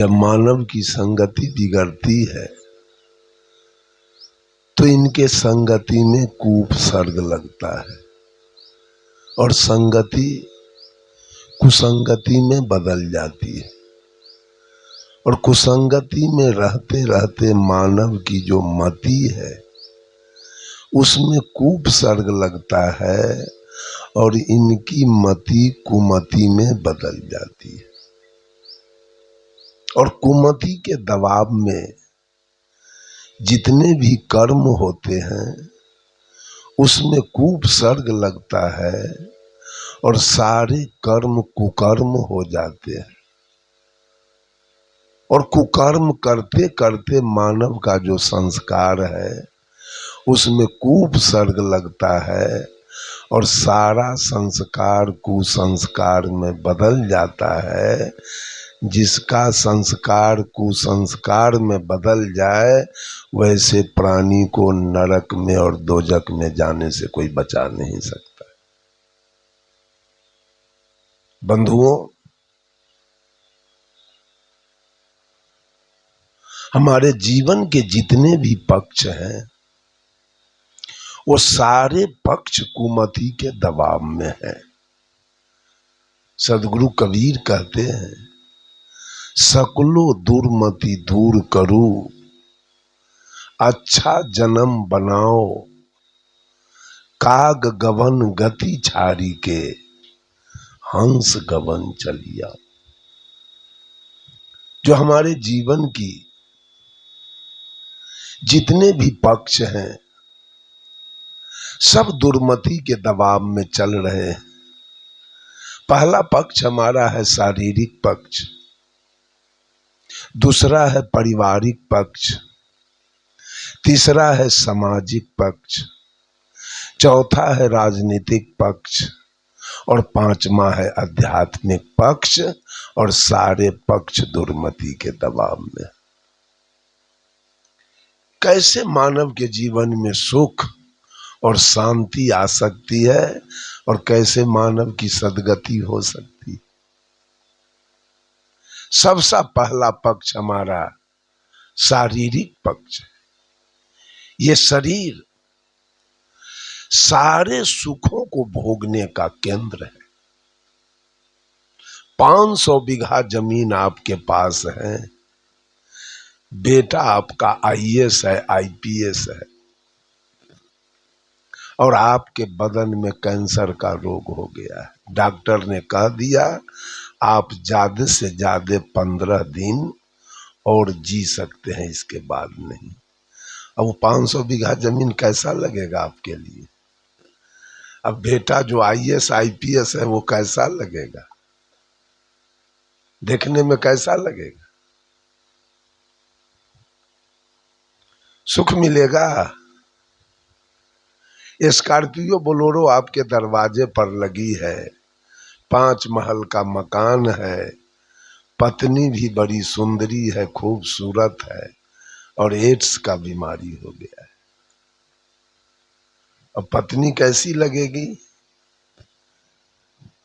जब मानव की संगति बिगड़ती है तो इनके संगति में कूप सर्ग लगता है और संगति कुसंगति में बदल जाती है और कुसंगति में रहते रहते मानव की जो मति है उसमें कूप सर्ग लगता है और इनकी मति कुमति में बदल जाती है और कुमति के दबाव में जितने भी कर्म होते हैं उसमें कूप सर्ग लगता है और सारे कर्म कुकर्म हो जाते हैं और कुकर्म करते करते मानव का जो संस्कार है उसमें कूप सर्ग लगता है और सारा संस्कार कुसंस्कार में बदल जाता है। जिसका संस्कार कुसंस्कार में बदल जाए वैसे प्राणी को नरक में और दोजक में जाने से कोई बचा नहीं सकता। बंधुओं, हमारे जीवन के जितने भी पक्ष हैं वो सारे पक्ष कुमति के दबाव में है। सदगुरु कबीर कहते हैं, सकलो दुर्मति दूर करो, अच्छा जन्म बनाओ, काग गवन गति छारी के, हंस गवन चलिया। जो हमारे जीवन की जितने भी पक्ष हैं सब दुर्मति के दबाव में चल रहे हैं। पहला पक्ष हमारा है शारीरिक पक्ष, दूसरा है पारिवारिक पक्ष, तीसरा है सामाजिक पक्ष, चौथा है राजनीतिक पक्ष और पांचवा है आध्यात्मिक पक्ष और सारे पक्ष दुर्मति के दबाव में। कैसे मानव के जीवन में सुख और शांति आ सकती है और कैसे मानव की सद्गति हो सकती है। सबसे पहला पक्ष हमारा शारीरिक पक्ष है। ये शरीर सारे सुखों को भोगने का केंद्र है। 500 बीघा जमीन आपके पास है, बेटा आपका आईएएस है, आईपीएस है और आपके बदन में कैंसर का रोग हो गया है। डॉक्टर ने कह दिया आप ज्यादा से ज्यादा 15 दिन और जी सकते हैं, इसके बाद नहीं। अब वो 500 बीघा जमीन कैसा लगेगा आपके लिए? अब बेटा जो आईएएस आईपीएस है वो कैसा लगेगा, देखने में कैसा लगेगा? सुख मिलेगा? स्कॉर्पियो बोलेरो आपके दरवाजे पर लगी है, 5 महल का मकान है, पत्नी भी बड़ी सुंदरी है, खूबसूरत है और एड्स का बीमारी हो गया है। अब पत्नी कैसी लगेगी?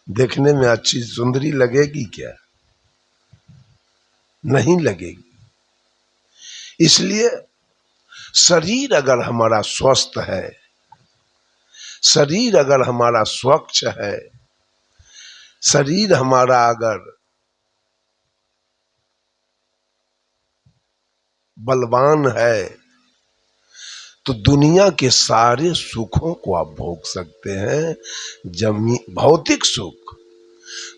देखने में अच्छी सुंदरी लगेगी क्या? नहीं लगेगी। इसलिए शरीर अगर हमारा स्वस्थ है, शरीर अगर हमारा स्वच्छ है, शरीर हमारा अगर बलवान है तो दुनिया के सारे सुखों को आप भोग सकते हैं। भौतिक सुख,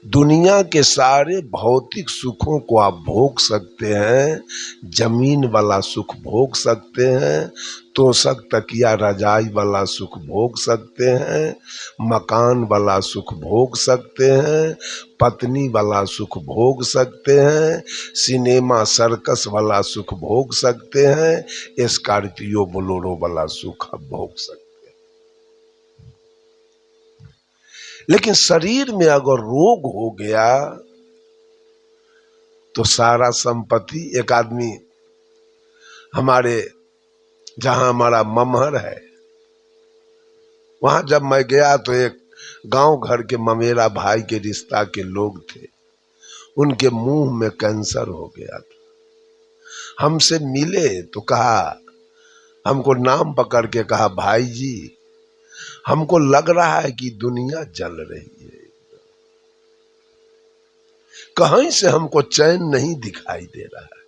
दुनिया के सारे भौतिक सुखों को आप भोग सकते हैं। जमीन वाला सुख भोग सकते हैं, तोशक तकिया रजाई वाला सुख भोग सकते हैं, मकान वाला सुख भोग सकते हैं, पत्नी वाला सुख भोग सकते हैं, सिनेमा सर्कस वाला सुख भोग सकते हैं, स्कॉर्पियो बोलेरो वाला सुख आप भोग सकते हैं। लेकिन शरीर में अगर रोग हो गया तो सारा संपत्ति, एक आदमी हमारे जहां हमारा ममहर है वहां जब मैं गया तो एक गांव घर के ममेरा भाई के रिश्ता के लोग थे। उनके मुंह में कैंसर हो गया था। हमसे मिले तो कहा, हमको नाम पकड़ के कहा, भाई जी हमको लग रहा है कि दुनिया जल रही है, कहीं से हमको चैन नहीं दिखाई दे रहा है,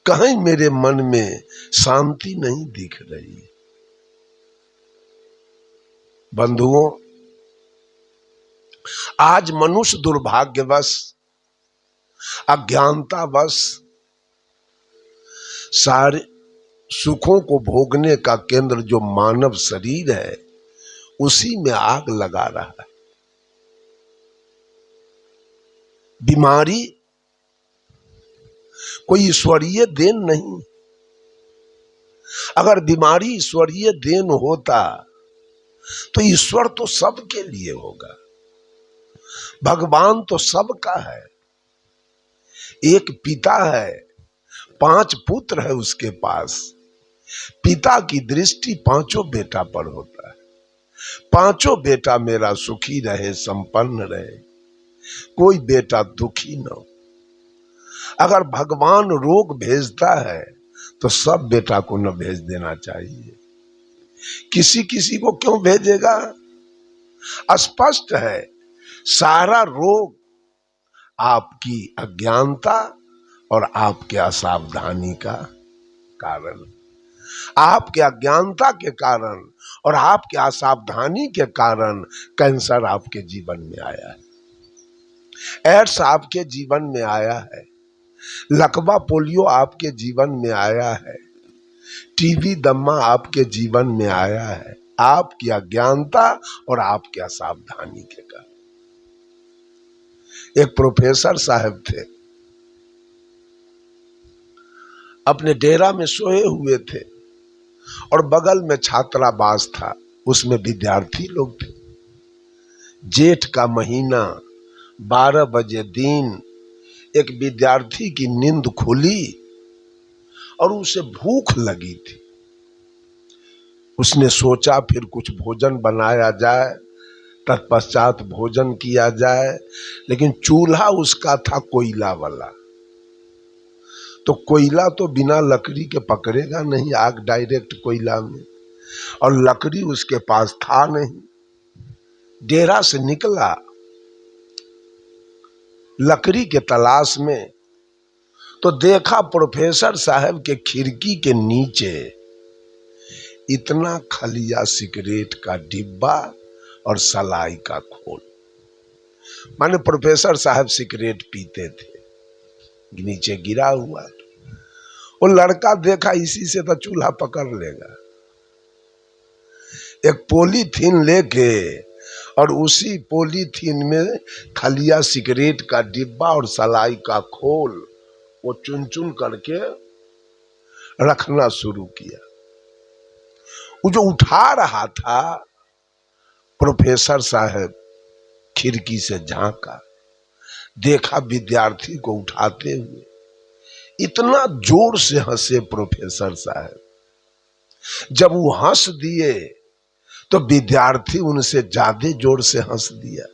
कहीं मेरे मन में शांति नहीं दिख रही। बंधुओं, आज मनुष्य दुर्भाग्यवश, अज्ञानतावश सारे सुखों को भोगने का केंद्र जो मानव शरीर है उसी में आग लगा रहा है। बीमारी कोई ईश्वरीय देन नहीं। अगर बीमारी ईश्वरीय देन होता तो ईश्वर तो सबके लिए होगा, भगवान तो सबका है। एक पिता है, 5 पुत्र है उसके पास, पिता की दृष्टि 5 बेटा पर होता है। 5 बेटा मेरा सुखी रहे, संपन्न रहे, कोई बेटा दुखी न हो। अगर भगवान रोग भेजता है तो सब बेटा को न भेज देना चाहिए, किसी किसी को क्यों भेजेगा? स्पष्ट है, सारा रोग आपकी अज्ञानता और आपके असावधानी का कारण, आपके अज्ञानता के कारण और आपके असावधानी के कारण कैंसर आपके जीवन में आया है, एड्स आपके जीवन में आया है, लकवा पोलियो आपके जीवन में आया है, टीबी दम्मा आपके जीवन में आया है, आपकी अज्ञानता और आपके असावधानी के कारण। एक प्रोफेसर साहब थे, अपने डेरा में सोए हुए थे और बगल में छात्रावास था, उसमें विद्यार्थी लोग थे। जेठ का महीना, 12 बजे दिन, एक विद्यार्थी की नींद खुली और उसे भूख लगी थी। उसने सोचा फिर कुछ भोजन बनाया जाए, तत्पश्चात भोजन किया जाए, लेकिन चूल्हा उसका था कोयला वाला, तो कोयला तो बिना लकड़ी के पकड़ेगा नहीं, आग डायरेक्ट कोयला में, और लकड़ी उसके पास था नहीं। डेरा से निकला लकड़ी के तलाश में, तो देखा प्रोफेसर साहब के खिड़की के नीचे इतना खलिया सिगरेट का डिब्बा और सलाई का खोल। माने प्रोफेसर साहब सिगरेट पीते थे, नीचे गिरा हुआ। वो लड़का देखा इसी से तो चूल्हा पकड़ लेगा, एक पॉलीथीन लेके और उसी पॉलीथीन में खलिया सिगरेट का डिब्बा और सलाई का खोल वो चुन चुन करके रखना शुरू किया। वो जो उठा रहा था, प्रोफेसर साहब खिड़की से झांका, देखा विद्यार्थी को उठाते हुए, इतना जोर से हंसे प्रोफेसर साहब। जब वो हंस दिए तो विद्यार्थी उनसे ज्यादा जोर से हंस दिया।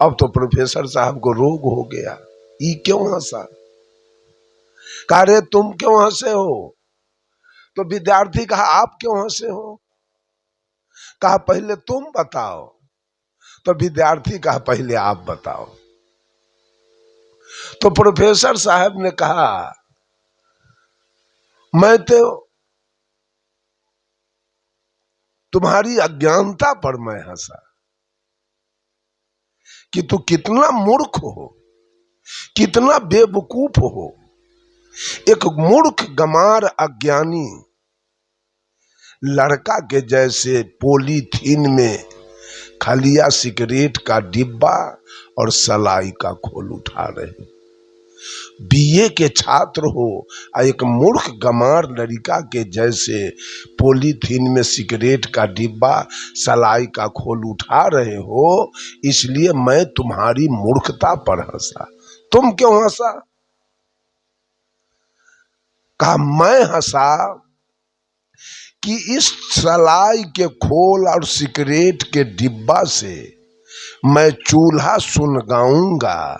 अब तो प्रोफेसर साहब को रोग हो गया, ये क्यों हंसा? कहा रे तुम क्यों हंसे हो? तो विद्यार्थी कहा आप क्यों हंसे हो? कहा पहले तुम बताओ। तो विद्यार्थी कहा पहले आप बताओ। तो प्रोफेसर साहब ने कहा मैं तो तुम्हारी अज्ञानता पर मैं हंसा कि तू कितना मूर्ख हो, कितना बेवकूफ हो। एक मूर्ख गमार अज्ञानी लड़का के जैसे पॉलीथीन में खलिया सिगरेट का डिब्बा और सलाई का खोल उठा रहे। बीए के छात्र हो, एक मूर्ख गमार लड़का के जैसे पॉलीथीन में सिगरेट का डिब्बा सलाई का खोल उठा रहे हो, इसलिए मैं तुम्हारी मूर्खता पर हंसा। तुम क्यों हंसा? कहा मैं हंसा कि इस सलाई के खोल और सिगरेट के डिब्बा से मैं चूल्हा सुन गाऊंगा,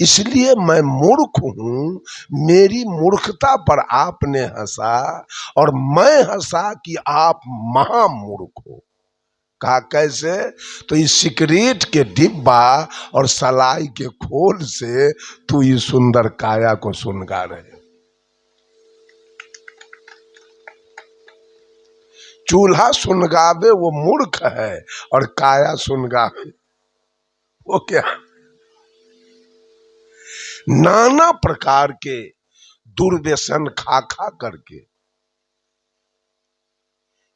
इसलिए मैं मूर्ख हूं। मेरी मूर्खता पर आपने हंसा और मैं हंसा कि आप महामूर्ख हो। कहा कैसे? तो इस सिगरेट के डिब्बा और सलाई के खोल से तू इस सुंदर काया को सुनगा रहे। चूल्हा सुनगावे वो मूर्ख है और काया सुनगावे वो क्या? नाना प्रकार के दुर्व्यसन खा खा करके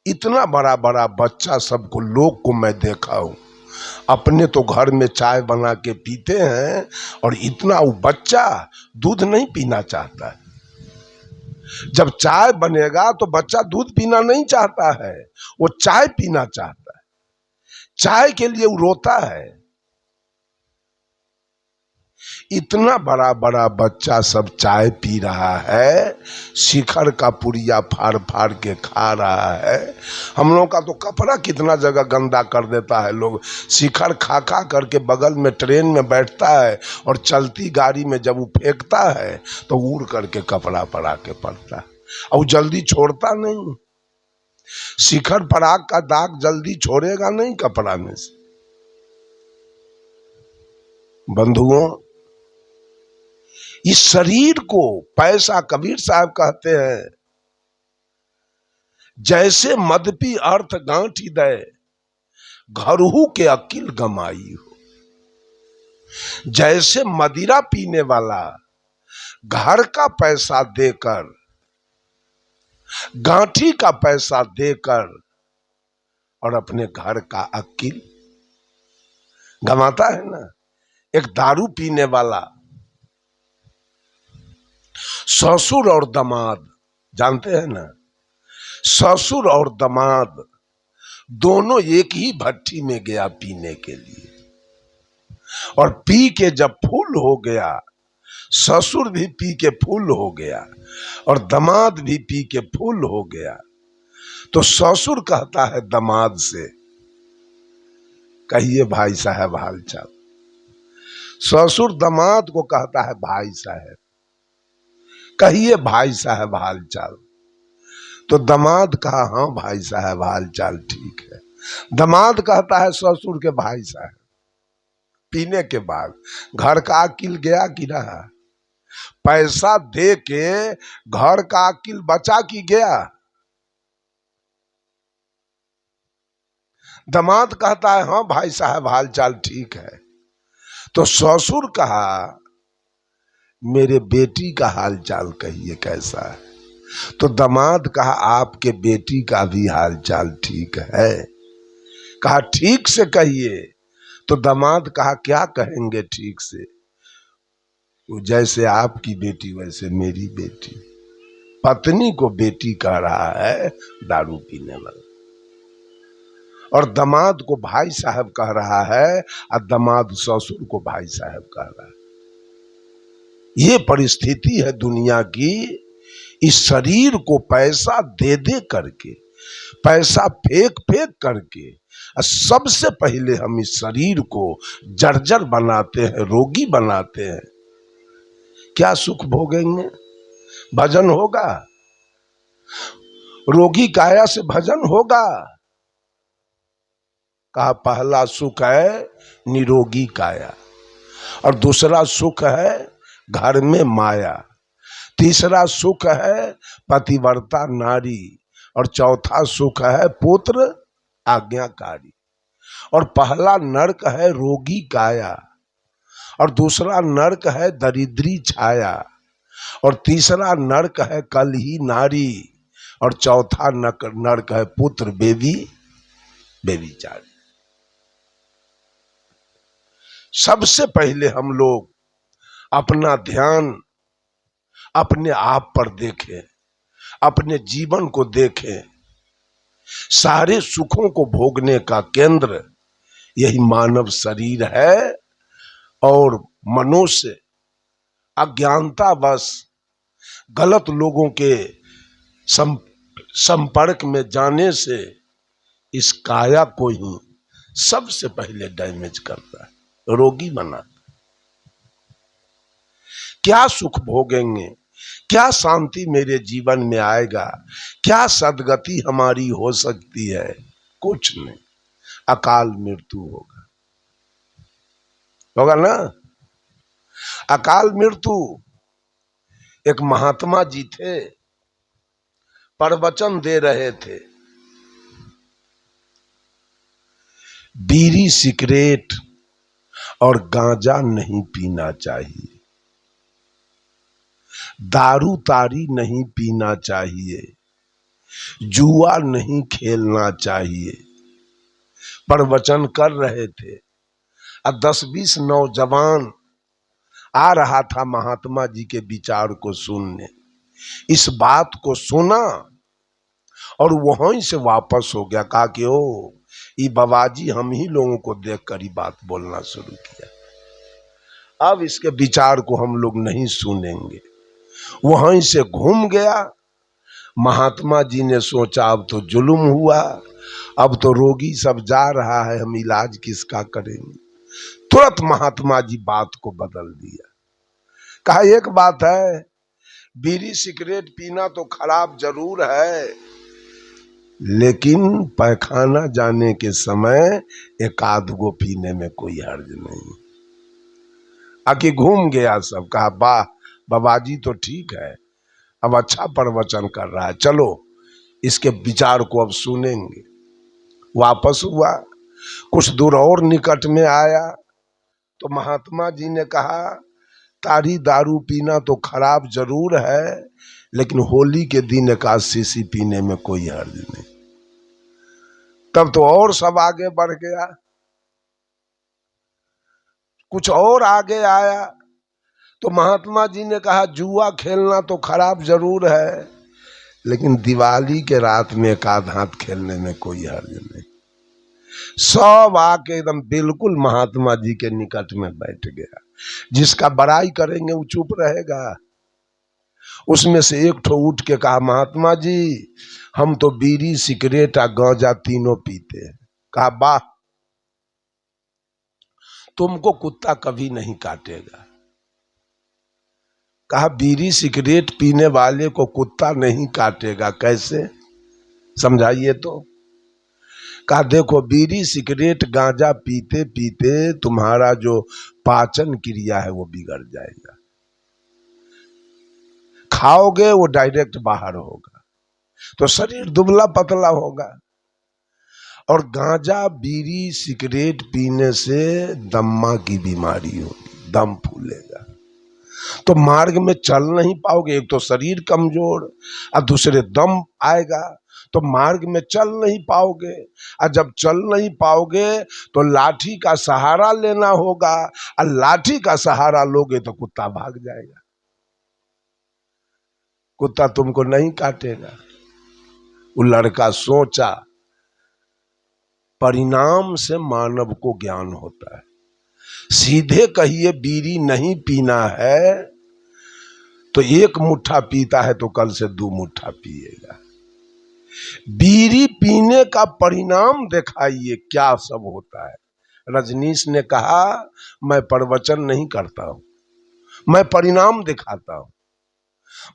इतना बड़ा बड़ा बच्चा सबको, लोग को मैं देखा हूं, अपने तो घर में चाय बना के पीते हैं और इतना वो बच्चा दूध नहीं पीना चाहता है। जब चाय बनेगा तो बच्चा दूध पीना नहीं चाहता है, वो चाय पीना चाहता है। चाय के लिए वो रोता है। इतना बड़ा बड़ा बच्चा सब चाय पी रहा है, शिखर का पुड़िया फाड़ फाड़ के खा रहा है। हम लोगों का तो कपड़ा कितना जगह गंदा कर देता है लोग। शिखर खा खा करके बगल में ट्रेन में बैठता है और चलती गाड़ी में जब वो फेंकता है तो उड़ करके कपड़ा पर आके पड़ता है और वो जल्दी छोड़ता नहीं। शिखर पराग का दाग जल्दी छोड़ेगा नहीं कपड़ा में से। बंधुओं, इस शरीर को पैसा, कबीर साहब कहते हैं, जैसे मदपी अर्थ गांठी दे, घरहू के अकिल गमाई हो। जैसे मदिरा पीने वाला घर का पैसा देकर, गांठी का पैसा देकर और अपने घर का अकिल गमाता है ना। एक दारू पीने वाला ससुर और दामाद, जानते हैं ना, ससुर और दामाद दोनों एक ही भट्टी में गया पीने के लिए और पी के जब फूल हो गया, ससुर भी पी के फूल हो गया और दामाद भी पी के फूल हो गया, तो ससुर कहता है दामाद से, कहिए भाई साहब हालचाल। ससुर दामाद को कहता है भाई साहब, कहिए भाई साहब हालचाल। तो दामाद कहा हाँ भाई साहब हालचाल ठीक है। दामाद कहता है ससुर के भाई साहब। पीने के बाद घर का अकिल गया कि रहा? पैसा दे के घर का अकिल बचा कि गया? दामाद कहता है हाँ भाई साहब हालचाल ठीक है। तो ससुर कहा मेरे बेटी का हालचाल कहिए कैसा है? तो दामाद कहा आपके बेटी का भी हालचाल ठीक है। कहा ठीक से कहिए। तो दामाद कहा क्या कहेंगे ठीक से? जैसे आपकी बेटी वैसे मेरी बेटी। पत्नी को बेटी कह रहा है दारू पीने वाला, और दामाद को भाई साहब कह रहा है और दामाद ससुर को भाई साहब कह रहा है। ये परिस्थिति है दुनिया की। इस शरीर को पैसा दे दे करके, पैसा फेंक फेंक करके, सबसे पहले हम इस शरीर को जर्जर बनाते हैं, रोगी बनाते हैं। क्या सुख भोगेंगे? भजन होगा? रोगी काया से भजन होगा? कहा पहला सुख है निरोगी काया, और दूसरा सुख है घर में माया, तीसरा सुख है पतिव्रता नारी, और चौथा सुख है पुत्र आज्ञाकारी। और पहला नरक है रोगी काया, और दूसरा नरक है दरिद्री छाया, और तीसरा नरक है कलही नारी, और चौथा नरक है पुत्र बेबीचारी। सबसे पहले हम लोग अपना ध्यान अपने आप पर देखें, अपने जीवन को देखें। सारे सुखों को भोगने का केंद्र यही मानव शरीर है, और मनुष्य अज्ञानतावश गलत लोगों के संपर्क में जाने से इस काया को ही सबसे पहले डैमेज करता है, रोगी बनाता। क्या सुख भोगेंगे, क्या शांति मेरे जीवन में आएगा, क्या सदगति हमारी हो सकती है? कुछ नहीं, अकाल मृत्यु होगा, होगा ना। अकाल मृत्यु। एक महात्मा जी थे, प्रवचन दे रहे थे, बीड़ी सिगरेट और गांजा नहीं पीना चाहिए, दारू तारी नहीं पीना चाहिए, जुआ नहीं खेलना चाहिए। प्रवचन कर रहे थे और 10-20 नौजवान आ रहा था महात्मा जी के विचार को सुनने। इस बात को सुना और वहीं से वापस हो गया। कहा कि ओ ये बाबाजी हम ही लोगों को देखकर ही बात बोलना शुरू किया, अब इसके विचार को हम लोग नहीं सुनेंगे। वहीं से घूम गया। महात्मा जी ने सोचा अब तो जुल्म हुआ, अब तो रोगी सब जा रहा है, हम इलाज किसका करेंगे। तुरंत महात्मा जी बात को बदल दिया। कहा एक बात है, बीड़ी सिगरेट पीना तो खराब जरूर है, लेकिन पैखाना जाने के समय एक आध गो पीने में कोई हर्ज नहीं। आके घूम गया सब। कहा वाह बाबाजी तो ठीक है, अब अच्छा प्रवचन कर रहा है, चलो इसके विचार को अब सुनेंगे। वापस हुआ, कुछ दूर और निकट में आया तो महात्मा जी ने कहा तारी दारू पीना तो खराब जरूर है, लेकिन होली के दिन एक आध शीशी पीने में कोई हर्ज नहीं। तब तो और सब आगे बढ़ गया। कुछ और आगे आया तो महात्मा जी ने कहा जुआ खेलना तो खराब जरूर है, लेकिन दिवाली के रात में एक आध हाथ खेलने में कोई हर्ज नहीं। सब आके एकदम बिल्कुल महात्मा जी के निकट में बैठ गया। जिसका बड़ाई करेंगे वो चुप रहेगा। उसमें से एक ठो उठ के कहा महात्मा जी हम तो बीड़ी सिगरेट और गांजा तीनों पीते हैं। कहा वाह, तुमको कुत्ता कभी नहीं काटेगा। कहा बीड़ी सिगरेट पीने वाले को कुत्ता नहीं काटेगा, कैसे समझाइए तो। कहा देखो बीड़ी सिगरेट गांजा पीते पीते तुम्हारा जो पाचन क्रिया है वो बिगड़ जाएगा, खाओगे वो डायरेक्ट बाहर होगा तो शरीर दुबला पतला होगा। और गांजा बीड़ी सिगरेट पीने से दम्मा की बीमारी होगी, दम फूलेगा, तो मार्ग में चल नहीं पाओगे। एक तो शरीर कमजोर और दूसरे दम आएगा, तो मार्ग में चल नहीं पाओगे। और जब चल नहीं पाओगे तो लाठी का सहारा लेना होगा, और लाठी का सहारा लोगे तो कुत्ता भाग जाएगा, कुत्ता तुमको नहीं काटेगा। वो लड़का सोचा। परिणाम से मानव को ज्ञान होता है। सीधे कहिए बीड़ी नहीं पीना है तो एक मुट्ठा पीता है तो कल से 2 मुट्ठा पिएगा। बीड़ी पीने का परिणाम दिखाइए क्या सब होता है। रजनीश ने कहा मैं प्रवचन नहीं करता हूं, मैं परिणाम दिखाता हूं,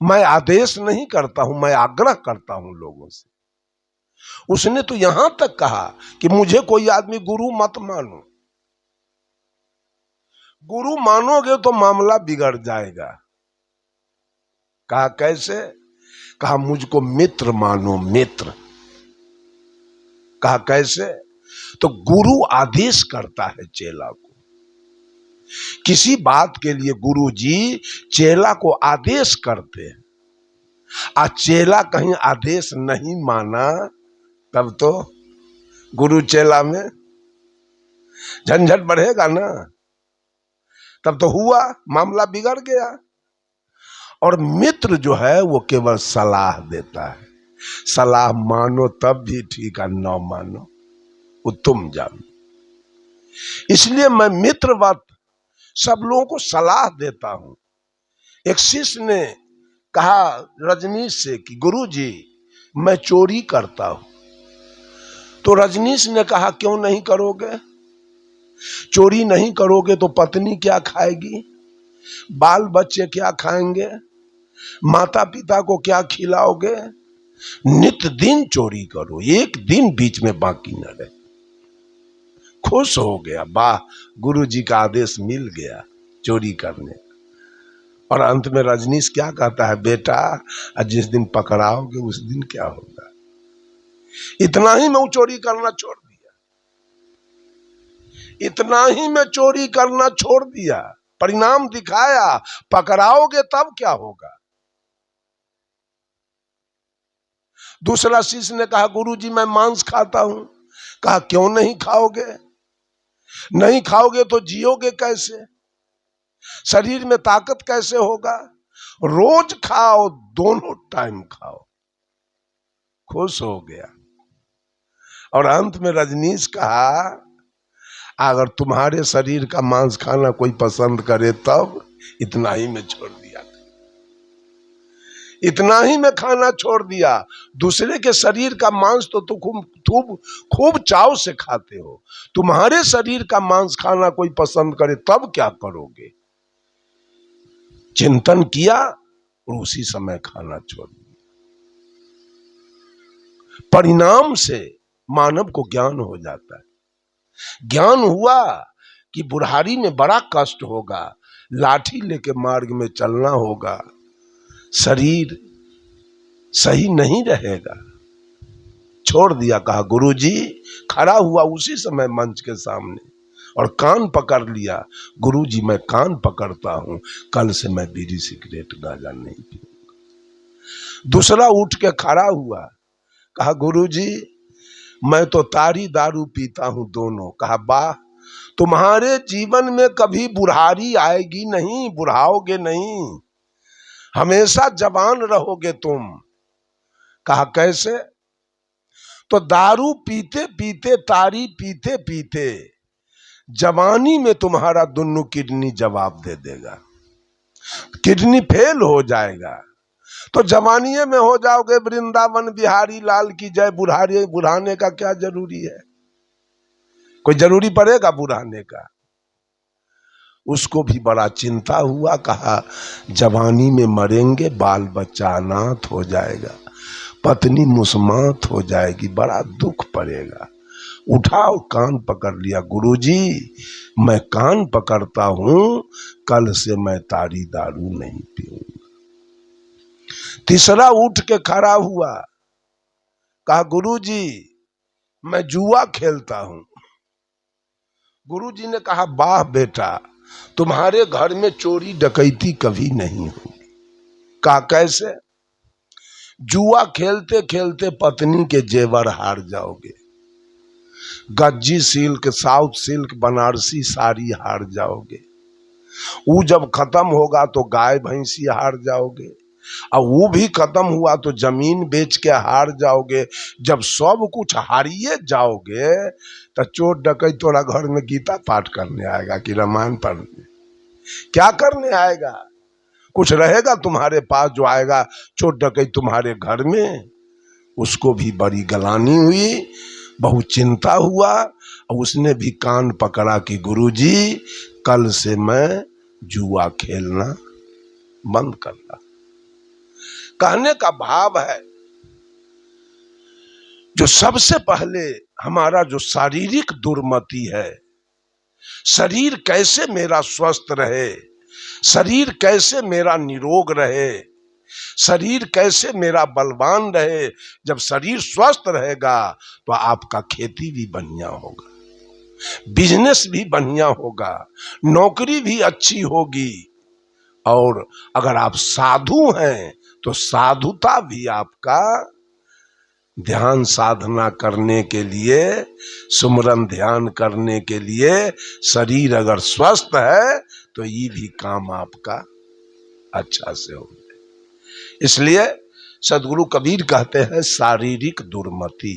मैं आदेश नहीं करता हूं, मैं आग्रह करता हूं लोगों से। उसने तो यहां तक कहा कि मुझे कोई आदमी गुरु मत मानो, गुरु मानोगे तो मामला बिगड़ जाएगा। कहा कैसे? कहा मुझको मित्र मानो, मित्र। कहा कैसे? तो गुरु आदेश करता है चेला को, किसी बात के लिए गुरु जी चेला को आदेश करते हैं। आ चेला कहीं आदेश नहीं माना तब तो गुरु चेला में झंझट बढ़ेगा ना, तब तो हुआ मामला बिगड़ गया। और मित्र जो है वो केवल सलाह देता है, सलाह मानो तब भी ठीक है, न मानो वो तुम जानो। इसलिए मैं मित्रवत सब लोगों को सलाह देता हूं। एक शिष्य ने कहा रजनीश से कि गुरु जी मैं चोरी करता हूं, तो रजनीश ने कहा क्यों नहीं करोगे? चोरी नहीं करोगे तो पत्नी क्या खाएगी, बाल बच्चे क्या खाएंगे, माता पिता को क्या खिलाओगे? नित दिन चोरी करो, एक दिन बीच में बाकी न रहे। खुश हो गया, वाह, गुरु जी का आदेश मिल गया चोरी करने। और अंत में रजनीश क्या कहता है, बेटा जिस दिन पकड़ाओगे उस दिन क्या होगा। इतना ही मैं चोरी करना छोड़ दिया, इतना ही मैं चोरी करना छोड़ दिया, परिणाम दिखाया, पकड़ाओगे तब क्या होगा। दूसरा शिष्य ने कहा, गुरुजी मैं मांस खाता हूं। कहा क्यों नहीं खाओगे? नहीं खाओगे तो जियोगे कैसे, शरीर में ताकत कैसे होगा? रोज खाओ, दोनों टाइम खाओ। खुश हो गया। और अंत में रजनीश कहा, अगर तुम्हारे शरीर का मांस खाना कोई पसंद करे तब इतना ही मैं छोड़ दिया, इतना ही मैं खाना छोड़ दिया। दूसरे के शरीर का मांस तो तुम खूब चाव से खाते हो, तुम्हारे शरीर का मांस खाना कोई पसंद करे तब क्या करोगे। चिंतन किया और उसी समय खाना छोड़ दिया। परिणाम से मानव को ज्ञान हो जाता है। ज्ञान हुआ कि बुढ़ारी में बड़ा कष्ट होगा, लाठी लेके मार्ग में चलना होगा, शरीर सही नहीं रहेगा। छोड़ दिया। कहा गुरुजी, खड़ा हुआ उसी समय मंच के सामने और कान पकड़ लिया, गुरुजी मैं कान पकड़ता हूं, कल से मैं बीड़ी सिगरेट गांजा नहीं पीऊंगा। दूसरा उठ के खड़ा हुआ, कहा गुरुजी मैं तो तारी दारू पीता हूं दोनों। कहा वाह, तुम्हारे जीवन में कभी बुढ़ारी आएगी नहीं, बुढ़ाओगे नहीं, हमेशा जवान रहोगे तुम। कहा कैसे? तो दारू पीते पीते, तारी पीते पीते जवानी में तुम्हारा दोनों किडनी जवाब दे देगा, किडनी फेल हो जाएगा, तो जवानीए में हो जाओगे वृंदावन बिहारी लाल की जय। बुढ़ाने का क्या जरूरी है, कोई जरूरी पड़ेगा बुढ़ाने का? उसको भी बड़ा चिंता हुआ। कहा जवानी में मरेंगे, बाल बच्चा अनाथ हो जाएगा, पत्नी मुस्मात हो जाएगी, बड़ा दुख पड़ेगा। उठा और कान पकड़ लिया, गुरुजी मैं कान पकड़ता हूं, कल से मैं तारी दारू नहीं पीऊंगा। तीसरा उठ के खड़ा हुआ, कहा गुरुजी मैं जुआ खेलता हूं। गुरुजी ने कहा वाह बेटा, तुम्हारे घर में चोरी डकैती कभी नहीं होगी। कहा कैसे? जुआ खेलते खेलते पत्नी के जेवर हार जाओगे, Gajji silk, south silk, Banarasi sari हार जाओगे, वो जब खत्म होगा तो गाय भैंसी हार जाओगे, और वो भी खत्म हुआ तो जमीन बेच के हार जाओगे। जब सब कुछ हारिए जाओगे तो चोर डकैत तोरा घर में गीता पाठ करने आएगा कि रामायण पढ़ने? क्या करने आएगा? कुछ रहेगा तुम्हारे पास जो आएगा चोर डकैत तुम्हारे घर में? उसको भी बड़ी गलानी हुई, बहुत चिंता हुआ, और उसने भी कान पकड़ा कि गुरुजी कल से मैं जुआ खेलना बंद करना। कहने का भाव है, जो सबसे पहले हमारा जो शारीरिक दुर्मति है, शरीर कैसे मेरा स्वस्थ रहे, शरीर कैसे मेरा निरोग रहे, शरीर कैसे मेरा बलवान रहे। जब शरीर स्वस्थ रहेगा तो आपका खेती भी बढ़िया होगा, बिजनेस भी बढ़िया होगा, नौकरी भी अच्छी होगी, और अगर आप साधु हैं तो साधुता भी आपका, ध्यान साधना करने के लिए, सुमरन ध्यान करने के लिए शरीर अगर स्वस्थ है तो ये भी काम आपका अच्छा से हो। इसलिए सदगुरु कबीर कहते हैं शारीरिक दुर्मति,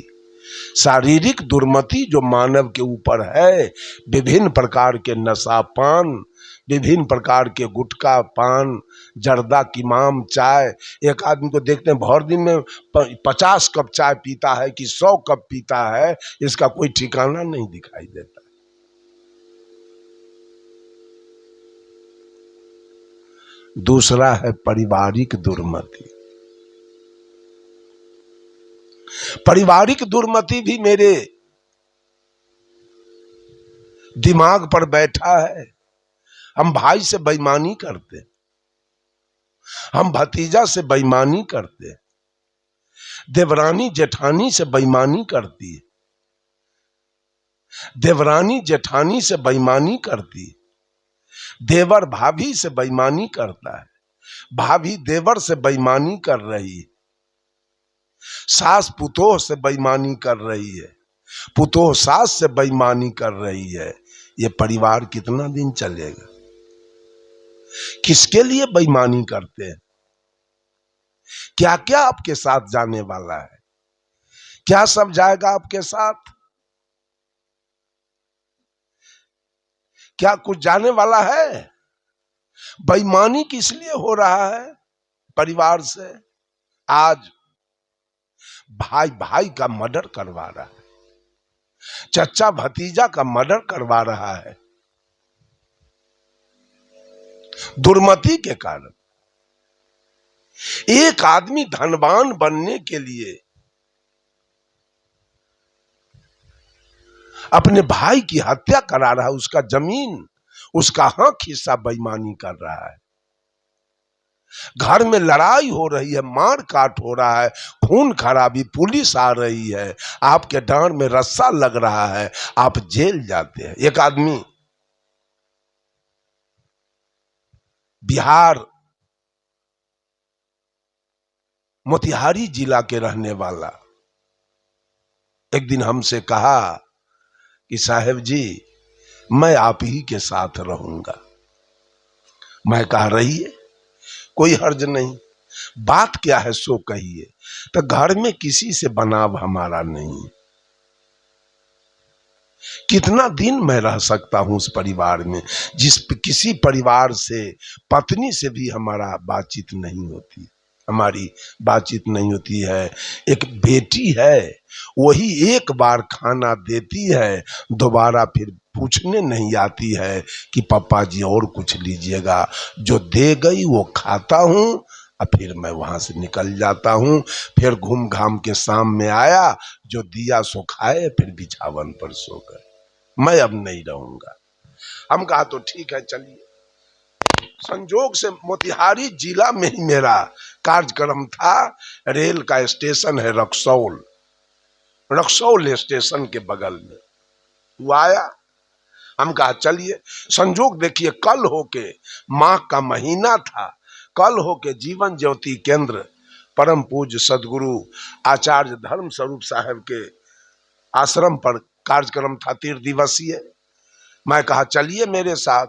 शारीरिक दुर्मति जो मानव के ऊपर है, विभिन्न प्रकार के नशापान, विभिन्न प्रकार के गुटखा पान, जर्दा किमाम, चाय। एक आदमी को देखते हैं भर दिन में 50 कप चाय पीता है कि 100 कप पीता है, इसका कोई ठिकाना नहीं दिखाई देता। दूसरा है पारिवारिक दुर्मति। पारिवारिक दुर्मति भी मेरे दिमाग पर बैठा है। हम भाई से बेईमानी करते, हम भतीजा से बेईमानी करते, देवरानी जेठानी से बेईमानी करती है, देवरानी जेठानी से बेईमानी करती है, देवर भाभी से बेईमानी करता है, भाभी देवर से बेईमानी कर रही है, सास पुतोह से बेईमानी कर रही है, पुतोह सास से बेईमानी कर रही है। ये परिवार कितना दिन चलेगा? किसके लिए बेईमानी करते हैं? क्या क्या आपके साथ जाने वाला है? क्या सब जाएगा आपके साथ? क्या कुछ जाने वाला है? बेईमानी किस लिए हो रहा है परिवार से? आज भाई भाई का मर्डर करवा रहा है, चचा भतीजा का मर्डर करवा रहा है, दुर्मति के कारण। एक आदमी धनवान बनने के लिए अपने भाई की हत्या करा रहा है, उसका जमीन, उसका हक हिस्सा बेईमानी कर रहा है। घर में लड़ाई हो रही है, मार काट हो रहा है, खून खराबी, पुलिस आ रही है, आपके डांड में रस्सा लग रहा है, आप जेल जाते हैं। एक आदमी बिहार मोतिहारी जिला के रहने वाला एक दिन हमसे कहा कि साहब जी मैं आप ही के साथ रहूंगा। मैं कहा रहिए, कोई हर्ज नहीं, बात क्या है सो कहिए। तो घर में किसी से बनाव हमारा नहीं, कितना दिन मैं रह सकता हूं उस परिवार में, किसी परिवार से, पत्नी से भी हमारा बातचीत नहीं होती, हमारी बातचीत नहीं होती है। एक बेटी है, वही एक बार खाना देती है, दोबारा फिर पूछने नहीं आती है कि पापा जी और कुछ लीजिएगा। जो दे गई वो खाता हूं और फिर मैं वहां से निकल जाता हूं। फिर घूम घाम के शाम में आया, जो दिया सो खाए, फिर बिछावन पर सो गए। मैं अब नहीं रहूंगा। हम कहा तो ठीक है चलिए। संजोग से मोतिहारी जिला में ही मेरा कार्यक्रम था। रेल का स्टेशन है रक्सौल, रक्सौल स्टेशन के बगल में। वो आया, हम कहा चलिए। संजोग देखिए, कल होके माह का महीना था, कल होके जीवन ज्योति केंद्र परम पूज्य सदगुरु आचार्य धर्म स्वरूप साहब के आश्रम पर कार्यक्रम था 3 दिवसीय। मैं कहा चलिए मेरे साथ।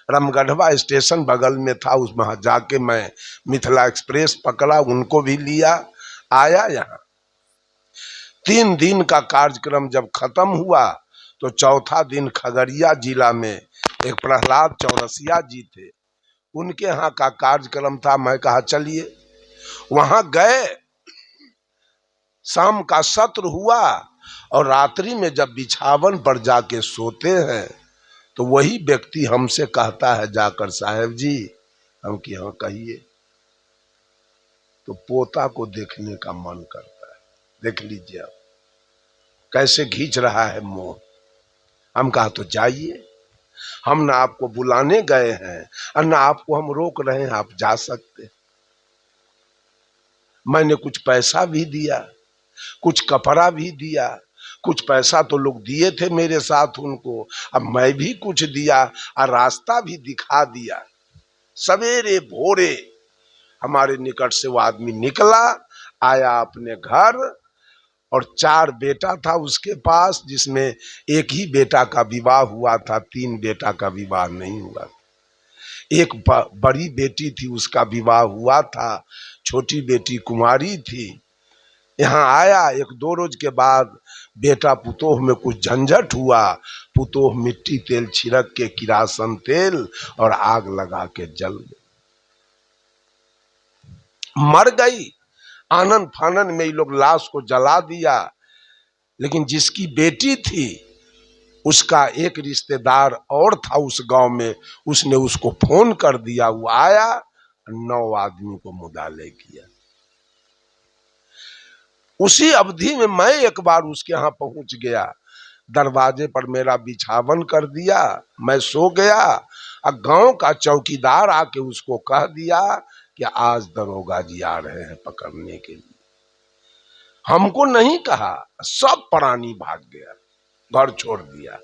रामगढ़वा स्टेशन बगल में था, उसमें जाके मैं मिथिला एक्सप्रेस पकड़ा, उनको भी लिया, आया यहाँ। 3 दिन का कार्यक्रम जब खत्म हुआ तो चौथा दिन खगड़िया जिला में एक प्रहलाद चौरसिया जी थे, उनके यहाँ का कार्यक्रम था। मैं कहा चलिए, वहां गए। शाम का सत्र हुआ और रात्रि में जब बिछावन पर जाके सोते हैं तो वही व्यक्ति हमसे कहता है जाकर, साहब जी, हम कि हाँ कहिए। तो पोता को देखने का मन करता है, देख लीजिए आप कैसे खींच रहा है मोह। हम कहा तो जाइए, हम ना आपको बुलाने गए हैं और ना आपको हम रोक रहे हैं, आप जा सकते। मैंने कुछ पैसा भी दिया, कुछ कपड़ा भी दिया, कुछ पैसा तो लोग दिए थे मेरे साथ उनको, अब मैं भी कुछ दिया और रास्ता भी दिखा दिया। सवेरे भोरे हमारे निकट से वो आदमी निकला, आया अपने घर, और 4 बेटा था उसके पास, जिसमें एक ही बेटा का विवाह हुआ था, 3 बेटा का विवाह नहीं हुआ था। एक बड़ी बेटी थी, उसका विवाह हुआ था, छोटी बेटी कुमारी थी, यहाँ आया, एक दो रोज के बाद बेटा पुतोह में कुछ झंझट हुआ, पुतोह मिट्टी तेल छिड़क के, किरासन तेल और आग लगा के जल गई, मर गई। आनंद फानन में ये लोग लाश को जला दिया। लेकिन जिसकी बेटी थी, उसका एक रिश्तेदार और था उस गांव में, उसने उसको फोन कर दिया, वो आया, 9 आदमी को मुदाले किया। उसी अवधि में मैं एक बार उसके यहां पहुंच गया, दरवाजे पर मेरा बिछावन कर दिया, मैं सो गया, और गांव का चौकीदार आके उसको कह दिया कि आज दरोगा जी आ रहे हैं पकड़ने के लिए। हमको नहीं कहा, सब प्राणी भाग गया, घर छोड़ दिया।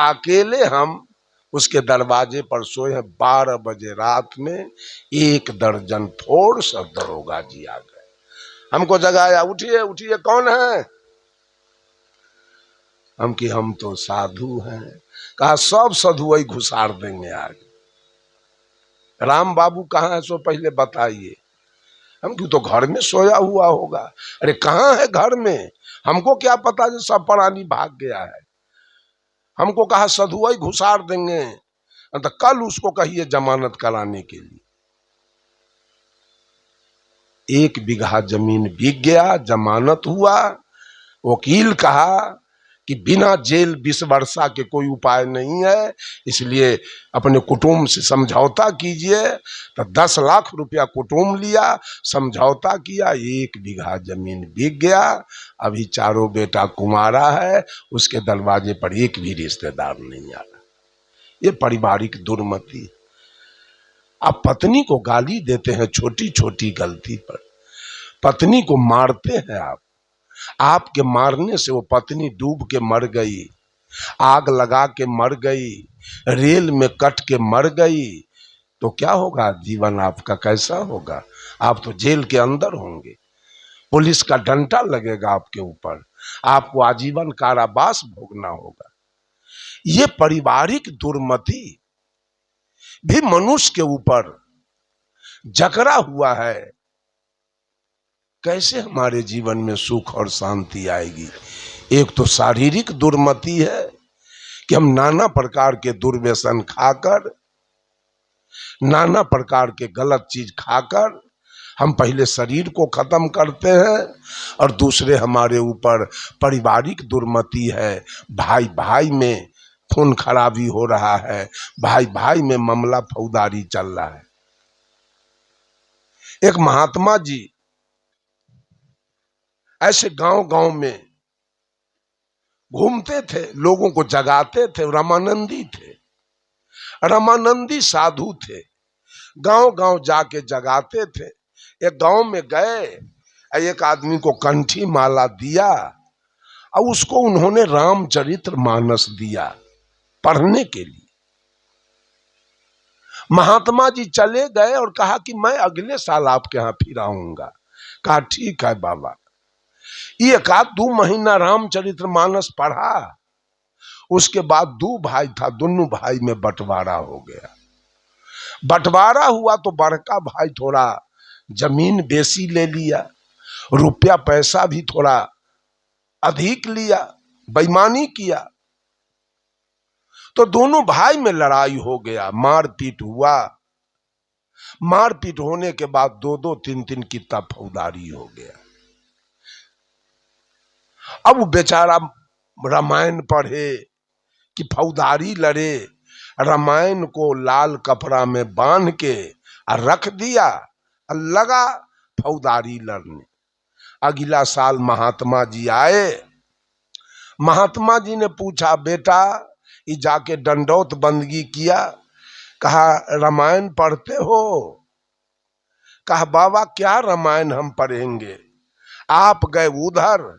अकेले हम उसके दरवाजे पर सोए हैं। 12 बजे रात में 1 दर्जन फोर्स और दरोगा जी आ गए, हमको जगाया, उठिए उठिए, कौन है? हम तो साधु हैं। कहा सब साधु वही घुसार देंगे आगे। राम बाबू कहाँ है सो पहले बताइए। हम क्यों, तो घर में सोया हुआ होगा। अरे कहाँ है घर में? हमको क्या पता जो सब प्राणी भाग गया है। हमको कहा साधुआई घुसार देंगे, तो कल उसको कहिए जमानत कराने के लिए। 1 बीघा जमीन बिक गया, जमानत हुआ। वकील कहा कि बिना जेल 20 वर्षा के कोई उपाय नहीं है, इसलिए अपने कुटुंब से समझौता कीजिए। तो 10 लाख रुपया कुटुंब लिया, समझौता किया, 1 बीघा जमीन बिक गया। अभी चारों बेटा कुमारा है, उसके दरवाजे पर एक भी रिश्तेदार नहीं आ रहा। ये पारिवारिक दुर्मति। आप पत्नी को गाली देते हैं छोटी छोटी गलती पर, पत्नी को मारते हैं आप। आपके मारने से वो पत्नी डूब के मर गई, आग लगा के मर गई, रेल में कट के मर गई, तो क्या होगा? जीवन आपका कैसा होगा? आप तो जेल के अंदर होंगे, पुलिस का डंडा लगेगा आपके ऊपर, आपको आजीवन कारावास भोगना होगा। ये पारिवारिक दुर्मति भी मनुष्य के ऊपर जकड़ा हुआ है। कैसे हमारे जीवन में सुख और शांति आएगी? एक तो शारीरिक दुर्मति है कि हम नाना प्रकार के दुर्व्यसन खाकर, नाना प्रकार के गलत चीज खाकर हम पहले शरीर को खत्म करते हैं, और दूसरे हमारे ऊपर पारिवारिक दुर्मति है। भाई भाई में खून खराबी हो रहा है, भाई भाई में मामला फौजदारी चल रहा है। एक महात्मा जी ऐसे गांव गांव में घूमते थे, लोगों को जगाते थे, रामानंदी थे, रामानंदी साधु थे, गांव गांव जाके जगाते थे। एक गांव में गए, एक आदमी को कंठी माला दिया, और उसको उन्होंने रामचरित्र मानस दिया पढ़ने के लिए। महात्मा जी चले गए और कहा कि मैं अगले साल आपके यहां फिर आऊंगा। कहा ठीक है बाबा। 1-2 महीना रामचरित्र मानस पढ़ा, उसके बाद 2 भाई था, दोनों भाई में बंटवारा हो गया। बंटवारा हुआ तो बड़का भाई थोड़ा जमीन बेसी ले लिया, रुपया पैसा भी थोड़ा अधिक लिया, बेईमानी किया, तो दोनों भाई में लड़ाई हो गया, मारपीट हुआ। मारपीट होने के बाद 2-2, 3-3 कितना फौजदारी हो गया। अब वो बेचारा रामायण पढ़े कि फौजदारी लड़े, रामायण को लाल कपड़ा में बांध के रख दिया, लगा फौजदारी लड़ने। अगला साल महात्मा जी आए, महात्मा जी ने पूछा बेटा ये जाके दंडौत बंदगी किया? कहा रामायण पढ़ते हो? कहा बाबा क्या रामायण हम पढ़ेंगे, आप गए उधर,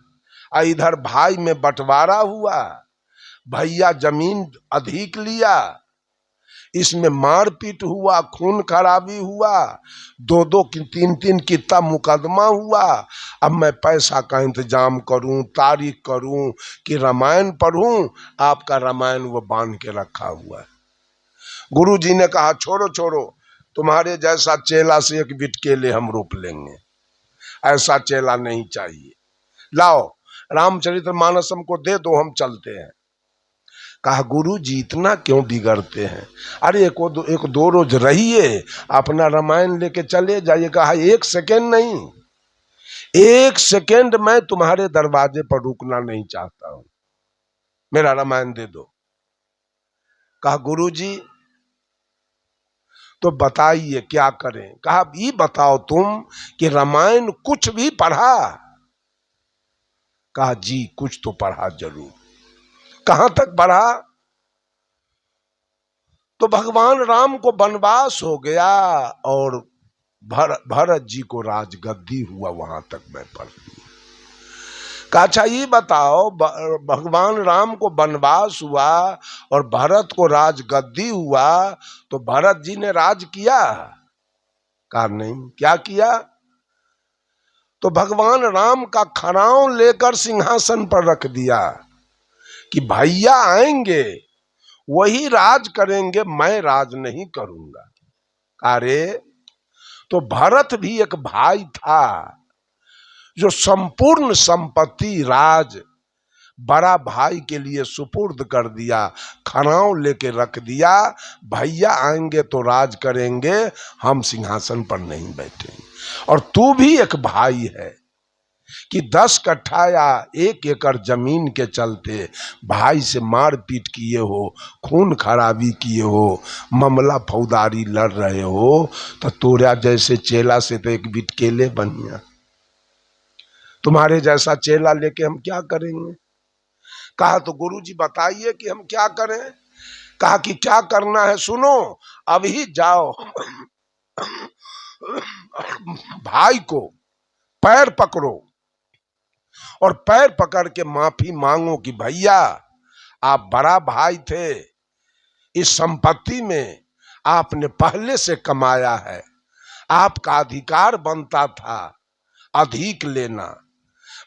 इधर भाई में बंटवारा हुआ, भैया जमीन अधिक लिया, इसमें मारपीट हुआ, खून खराबी हुआ, 2-2 3-3 कितना मुकदमा हुआ। अब मैं पैसा का इंतजाम करूं, तारीख करूं कि रामायण पढ़ूं? आपका रामायण वो बांध के रखा हुआ है। गुरु जी ने कहा छोड़ो छोड़ो, तुम्हारे जैसा चेला से एक बिटकेले हम रोप लेंगे। ऐसा चेला नहीं चाहिए। लाओ रामचरितमानस हमको दे दो, हम चलते हैं। कहा गुरु जी इतना क्यों बिगड़ते हैं, अरे एक दो रोज रहिए, अपना रामायण लेके चले जाइए। कहा 1 सेकेंड नहीं, 1 सेकेंड मैं तुम्हारे दरवाजे पर रुकना नहीं चाहता हूं, मेरा रामायण दे दो। कहा गुरु जी तो बताइए क्या करें। कहा ये बताओ तुम कि रामायण कुछ भी पढ़ा। कहा जी कुछ तो पढ़ा जरूर। कहां तक पढ़ा? तो भगवान राम को वनवास हो गया और भरत जी को राजगद्दी हुआ, वहां तक मैं पढ़ लिया। कहा अच्छा ये बताओ, भगवान राम को वनवास हुआ और भरत को राजगद्दी हुआ, तो भरत जी ने राज किया? कहा नहीं। क्या किया? तो भगवान राम का खड़ाऊं लेकर सिंहासन पर रख दिया कि भैया आएंगे वही राज करेंगे, मैं राज नहीं करूंगा। अरे तो भरत भी एक भाई था जो संपूर्ण संपत्ति राज बड़ा भाई के लिए सुपुर्द कर दिया, खड़ाऊं लेके रख दिया, भैया आएंगे तो राज करेंगे, हम सिंहासन पर नहीं बैठेंगे। और तू भी एक भाई है कि 10 कट्ठा या 1 एकड़ जमीन के चलते भाई से मारपीट किए हो, खून खराबी किए हो, मामला फौजदारी लड़ रहे हो, तो तोरा जैसे चेला से तो एक बिटकेले बनिया। तुम्हारे जैसा चेला लेके हम क्या करेंगे? कहा तो गुरुजी बताइए कि हम क्या करें। कहा कि क्या करना है सुनो, अभी जाओ भाई को पैर पकड़ो और पैर पकड़ के माफी मांगो कि भैया आप बड़ा भाई थे, इस संपत्ति में आपने पहले से कमाया है, आपका अधिकार बनता था अधिक लेना।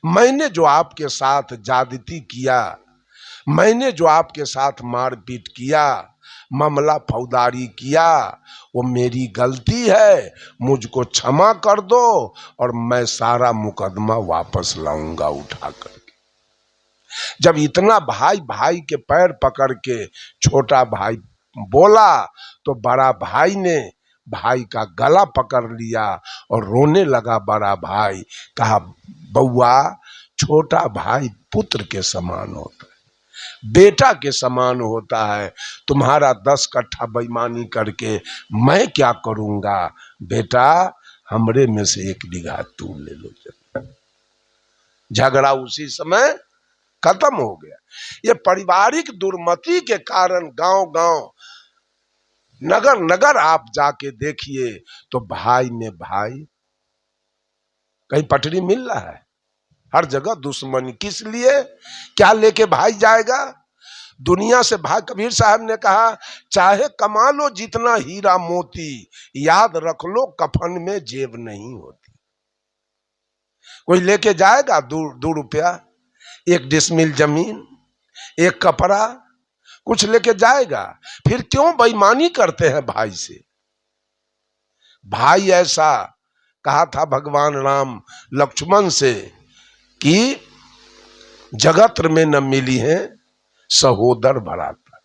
मैंने जो आपके साथ ज्यादती किया, मैंने जो आपके साथ मारपीट किया, मामला फौजदारी किया, वो मेरी गलती है, मुझको क्षमा कर दो और मैं सारा मुकदमा वापस लाऊंगा उठा करके। जब इतना भाई भाई के पैर पकड़ के छोटा भाई बोला तो बड़ा भाई ने भाई का गला पकड़ लिया और रोने लगा बड़ा भाई। कहा बउआ छोटा भाई पुत्र के समान होता है, बेटा के समान होता है, तुम्हारा 10 कट्ठा बेईमानी करके मैं क्या करूंगा, बेटा हमरे में से 1 बीघा तू ले लो। झगड़ा उसी समय खत्म हो गया। ये पारिवारिक दुर्मति के कारण गांव गांव नगर नगर आप जाके देखिए तो भाई में भाई, कहीं पटरी मिल रहा है, हर जगह दुश्मनी। किस लिए? क्या लेके भाई जाएगा दुनिया से? भाई कबीर साहब ने कहा चाहे कमा लो जितना हीरा मोती, याद रख लो कफन में जेब नहीं होती। कोई लेके जाएगा 2 रुपया, 1 डिसमिल जमीन, 1 कपड़ा, कुछ लेके जाएगा? फिर क्यों बेईमानी करते हैं भाई से? भाई ऐसा कहा था भगवान राम लक्ष्मण से कि जगत में न मिली है सहोदर भराता।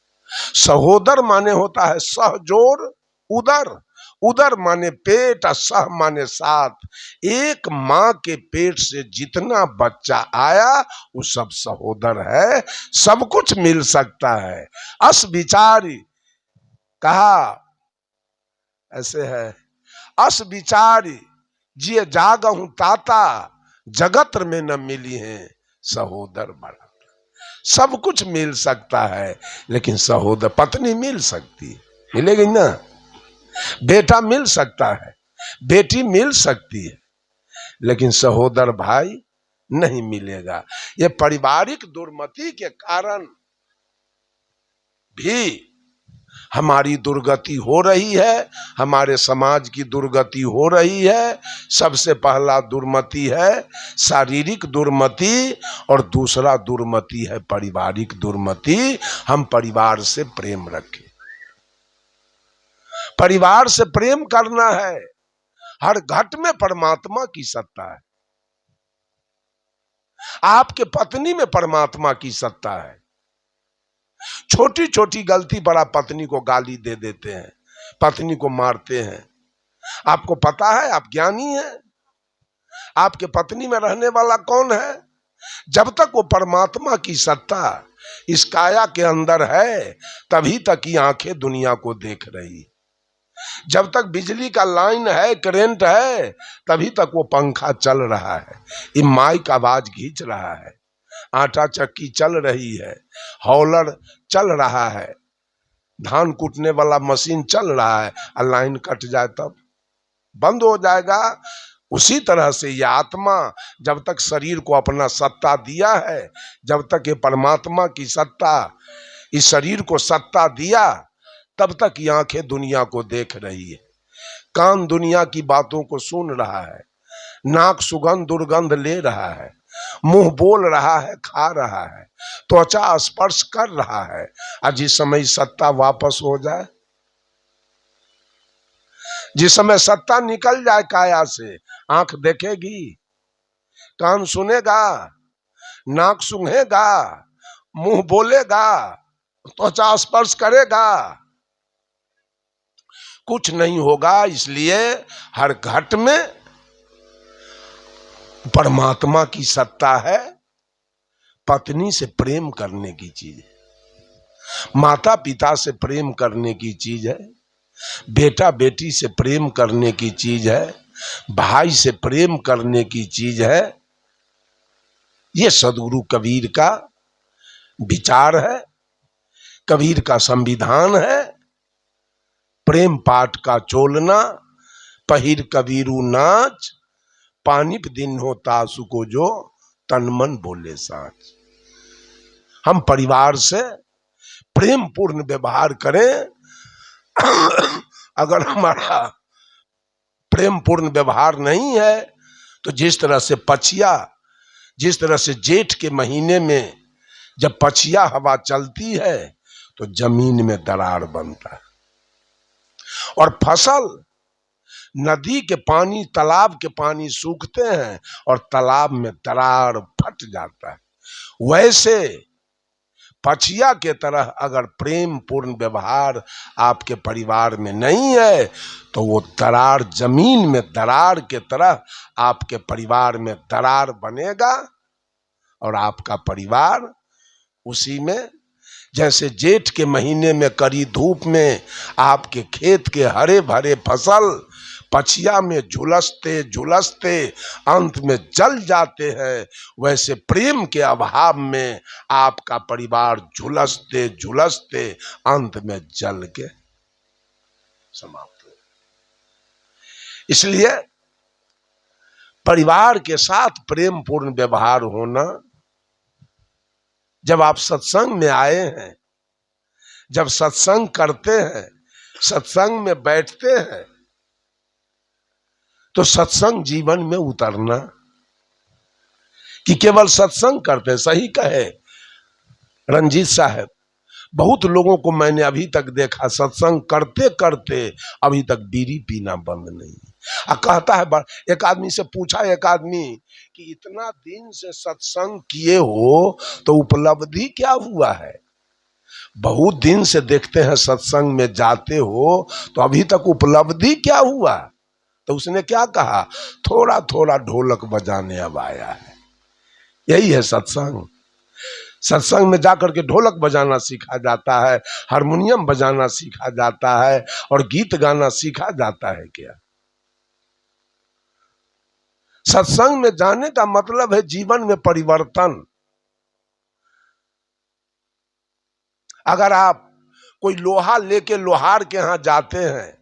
सहोदर माने होता है सहजोर, उदर, उदर माने पेट और सह माने साथ। एक माँ के पेट से जितना बच्चा आया वो सब सहोदर है, सब कुछ मिल सकता है। अस विचारी कहा ऐसे है, अस विचारी जिये जागहूं ताता, जगत में न मिली है सहोदर भरा। सब कुछ मिल सकता है लेकिन सहोदर, पत्नी मिल सकती, मिलेगी ना, बेटा मिल सकता है, बेटी मिल सकती है, लेकिन सहोदर भाई नहीं मिलेगा। ये पारिवारिक दुर्मति के कारण भी हमारी दुर्गति हो रही है, हमारे समाज की दुर्गति हो रही है। सबसे पहला दुर्मति है शारीरिक दुर्मति और दूसरा दुर्मति है पारिवारिक दुर्मति। हम परिवार से प्रेम रखें, परिवार से प्रेम करना है। हर घट में परमात्मा की सत्ता है। आपके पत्नी में परमात्मा की सत्ता है। छोटी छोटी गलती पर आप पत्नी को गाली दे देते हैं, पत्नी को मारते हैं। आपको पता है आप ज्ञानी हैं, आपके पत्नी में रहने वाला कौन है? जब तक वो परमात्मा की सत्ता इस काया के अंदर है, तभी तक ये आंखें दुनिया को देख रही। जब तक बिजली का लाइन है, करंट है, तभी तक वो पंखा चल रहा है, ये माइक आवाज खींच रहा है, आटा चक्की चल रही है, हॉलर चल रहा है, धान कूटने वाला मशीन चल रहा है। और लाइन कट जाए तब बंद हो जाएगा। उसी तरह से यह आत्मा जब तक शरीर को अपना सत्ता दिया है, जब तक ये परमात्मा की सत्ता इस शरीर को सत्ता दिया, तब तक ये आंखें दुनिया को देख रही है, कान दुनिया की बातों को सुन रहा है, नाक सुगंध दुर्गंध ले रहा है, मुंह बोल रहा है, खा रहा है, त्वचा स्पर्श कर रहा है। और जिस समय सत्ता वापस हो जाए, जिस समय सत्ता निकल जाए काया से, आंख देखेगी, कान सुनेगा, नाक सूंघेगा, मुंह बोलेगा, त्वचा स्पर्श करेगा, कुछ नहीं होगा। इसलिए हर घट में परमात्मा की सत्ता है। पत्नी से प्रेम करने की चीज है, माता पिता से प्रेम करने की चीज है, बेटा बेटी से प्रेम करने की चीज है, भाई से प्रेम करने की चीज है। ये सदगुरु कबीर का विचार है, कबीर का संविधान है। प्रेम पाठ का चोलना, पहिर कबीरू नाच, पानिप दिन हो तासु को जो, तन मन बोले साच। हम परिवार से प्रेम पूर्ण व्यवहार करें। अगर हमारा प्रेम पूर्ण व्यवहार नहीं है, तो जिस तरह से पछिया, जिस तरह से जेठ के महीने में जब पछिया हवा चलती है तो जमीन में दरार बनता है, और फसल, नदी के पानी, तालाब के पानी सूखते हैं और तालाब में दरार फट जाता है। वैसे पछिया के तरह अगर प्रेम पूर्ण व्यवहार आपके परिवार में नहीं है, तो वो दरार, जमीन में दरार के तरह आपके परिवार में दरार बनेगा, और आपका परिवार उसी में, जैसे जेठ के महीने में कड़ी धूप में आपके खेत के हरे भरे फसल पछिया में झुलसते झुलसते अंत में जल जाते हैं, वैसे प्रेम के अभाव में आपका परिवार झुलसते झुलसते अंत में जल के समाप्त हो। इसलिए परिवार के साथ प्रेम पूर्ण व्यवहार होना। जब आप सत्संग में आए हैं, जब सत्संग करते हैं, सत्संग में बैठते हैं, तो सत्संग जीवन में उतरना, कि केवल सत्संग करते। सही कहे रंजीत साहब, बहुत लोगों को मैंने अभी तक देखा सत्संग करते करते अभी तक बीड़ी पीना बंद नहीं। कहता है, एक आदमी से पूछा, एक आदमी कि इतना दिन से सत्संग किए हो तो उपलब्धि क्या हुआ है? बहुत दिन से देखते हैं सत्संग में जाते हो, तो अभी तक उपलब्धि क्या हुआ? तो उसने क्या कहा, थोड़ा थोड़ा ढोलक बजाने अब आया है। यही है सत्संग। सत्संग में जाकर के ढोलक बजाना सीखा जाता है, हारमोनियम बजाना सीखा जाता है, और गीत गाना सीखा जाता है क्या? सत्संग में जाने का मतलब है जीवन में परिवर्तन। अगर आप कोई लोहा लेके लोहार के यहाँ जाते हैं,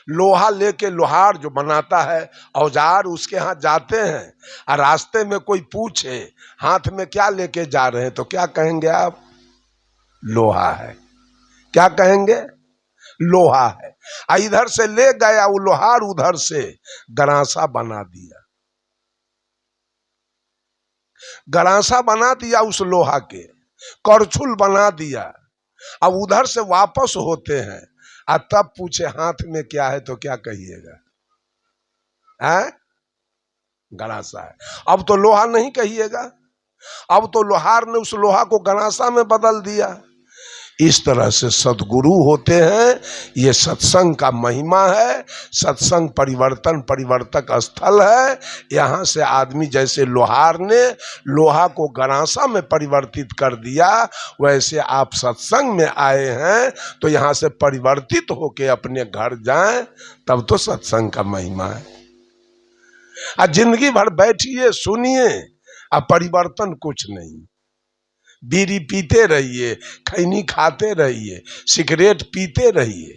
लोहा लेके लोहार जो बनाता है औजार, उसके यहाँ जाते हैं, और रास्ते में कोई पूछे हाथ में क्या लेके जा रहे हैं, तो क्या कहेंगे आप? लोहा है। क्या कहेंगे? लोहा है। इधर से ले गया वो लोहार, उधर से गरासा बना दिया, गरासा बना दिया उस लोहा के, करछुल बना दिया। अब उधर से वापस होते हैं, और तब पूछे हाथ में क्या है, तो क्या कहिएगा? हैं? गरासा है। अब तो लोहा नहीं कहिएगा, अब तो लोहार ने उस लोहा को गरासा में बदल दिया। इस तरह से सद्गुरु होते हैं। ये सत्संग का महिमा है। सत्संग परिवर्तन परिवर्तक स्थल है। यहाँ से आदमी, जैसे लोहार ने लोहा को गरासा में परिवर्तित कर दिया, वैसे आप सत्संग में आए हैं तो यहाँ से परिवर्तित होके अपने घर जाएं, तब तो सत्संग का महिमा है। आज जिंदगी भर बैठिए सुनिए, अब परिवर्तन कुछ नहीं। बीड़ी पीते रहिए, खैनी खाते रहिए, सिगरेट पीते रहिए,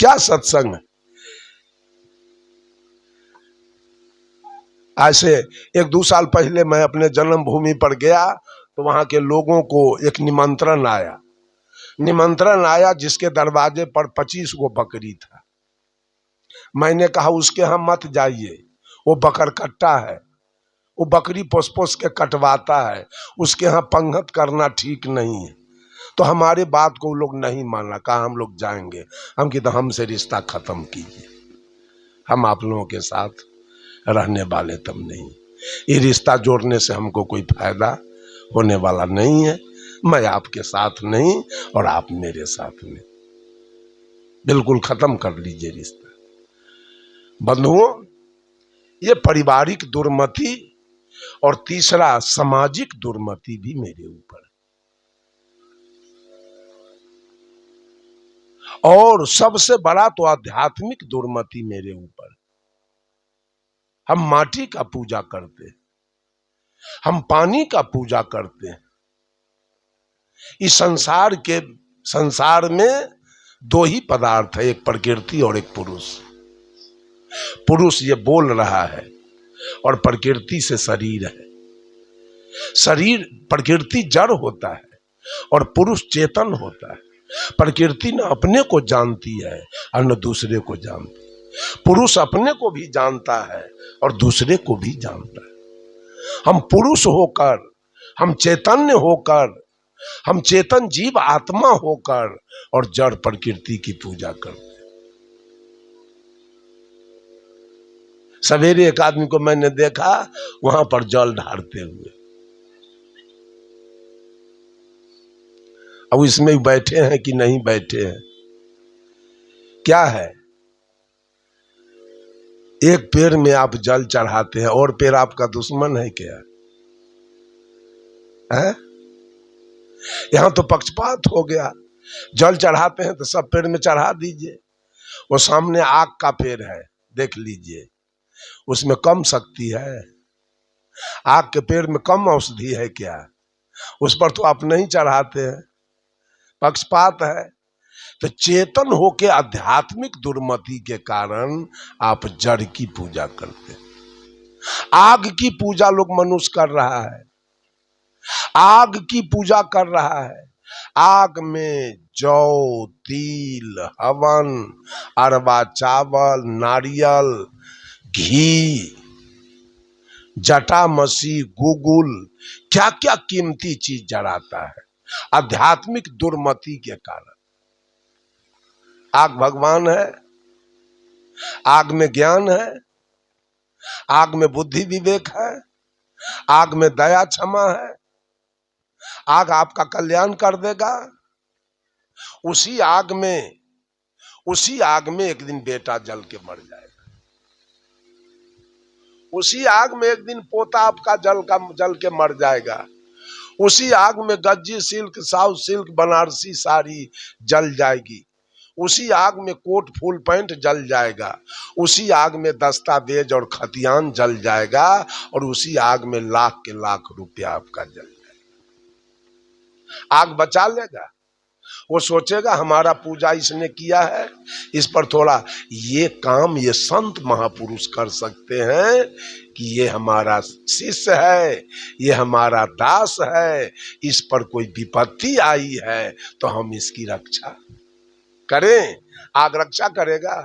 क्या सत्संग है? ऐसे 1-2 साल पहले मैं अपने जन्मभूमि पर गया तो वहां के लोगों को एक निमंत्रण आया जिसके दरवाजे पर 25 गो बकरी था। मैंने कहा उसके यहाँ मत जाइए, वो बकरकट्टा है, वो बकरी पोस पोस के कटवाता है, उसके यहाँ पंगत करना ठीक नहीं है। तो हमारे बात को वो लोग नहीं माना, कहा हम लोग जाएंगे। हम कि तो हमसे रिश्ता खत्म कीजिए, हम आप लोगों के साथ रहने वाले तब नहीं, ये रिश्ता जोड़ने से हमको कोई फायदा होने वाला नहीं है। मैं आपके साथ नहीं और आप मेरे साथ नहीं, बिल्कुल खत्म कर लीजिए रिश्ता। बंधुओं, ये पारिवारिक दुर्मति और तीसरा सामाजिक दुर्मति भी मेरे ऊपर, और सबसे बड़ा तो आध्यात्मिक दुर्मति मेरे ऊपर। हम माटी का पूजा करते हैं, हम पानी का पूजा करते हैं। इस संसार में 2 ही पदार्थ है, एक प्रकृति और एक पुरुष। पुरुष ये बोल रहा है और प्रकृति से शरीर है। शरीर, प्रकृति जड़ होता है और पुरुष चेतन होता है। प्रकृति न अपने को जानती है और न दूसरे को जानती है। पुरुष अपने को भी जानता है और दूसरे को भी जानता है। हम पुरुष होकर, हम चैतन्य होकर, हम चेतन जीव आत्मा होकर और जड़ प्रकृति की पूजा करते हैं। सवेरे एक आदमी को मैंने देखा वहां पर जल ढारते हुए, अब इसमें बैठे हैं कि नहीं बैठे हैं, क्या है? एक पेड़ में आप जल चढ़ाते हैं और पेड़ आपका दुश्मन है क्या है? यहां तो पक्षपात हो गया। जल चढ़ाते हैं तो सब पेड़ में चढ़ा दीजिए। वो सामने आग का पेड़ है, देख लीजिए, उसमें कम शक्ति है? आग के पेड़ में कम औषधि है क्या? उस पर तो आप नहीं चढ़ाते हैं, पक्षपात है। तो चेतन होके आध्यात्मिक दुर्मति के कारण आप जड़ की पूजा करते हैं। आग की पूजा लोग मनुष्य कर रहा है, आग की पूजा कर रहा है। आग में जौ, तिल, हवन, अरवा चावल, नारियल, घी, जटामसी, गुगुल, क्या क्या कीमती चीज जलाता है आध्यात्मिक दुर्मति के कारण। आग भगवान है, आग में ज्ञान है, आग में बुद्धि विवेक है, आग में दया क्षमा है, आग आपका कल्याण कर देगा। उसी आग में एक दिन बेटा जल के मर जाएगा, उसी आग में एक दिन पोता आपका जल के मर जाएगा, उसी आग में Gajji silk, south silk, Banarasi sari जल जाएगी, उसी आग में कोट फुल पैंट जल जाएगा, उसी आग में दस्तावेज और खतियान जल जाएगा, और उसी आग में लाख के लाख रुपया आपका जल जाएगा। आग बचा लेगा? वो सोचेगा हमारा पूजा इसने किया है, इस पर थोड़ा ये काम ये संत महापुरुष कर सकते हैं कि ये हमारा शिष्य है, ये हमारा दास है, इस पर कोई विपत्ति आई है तो हम इसकी रक्षा करें। आग रक्षा करेगा?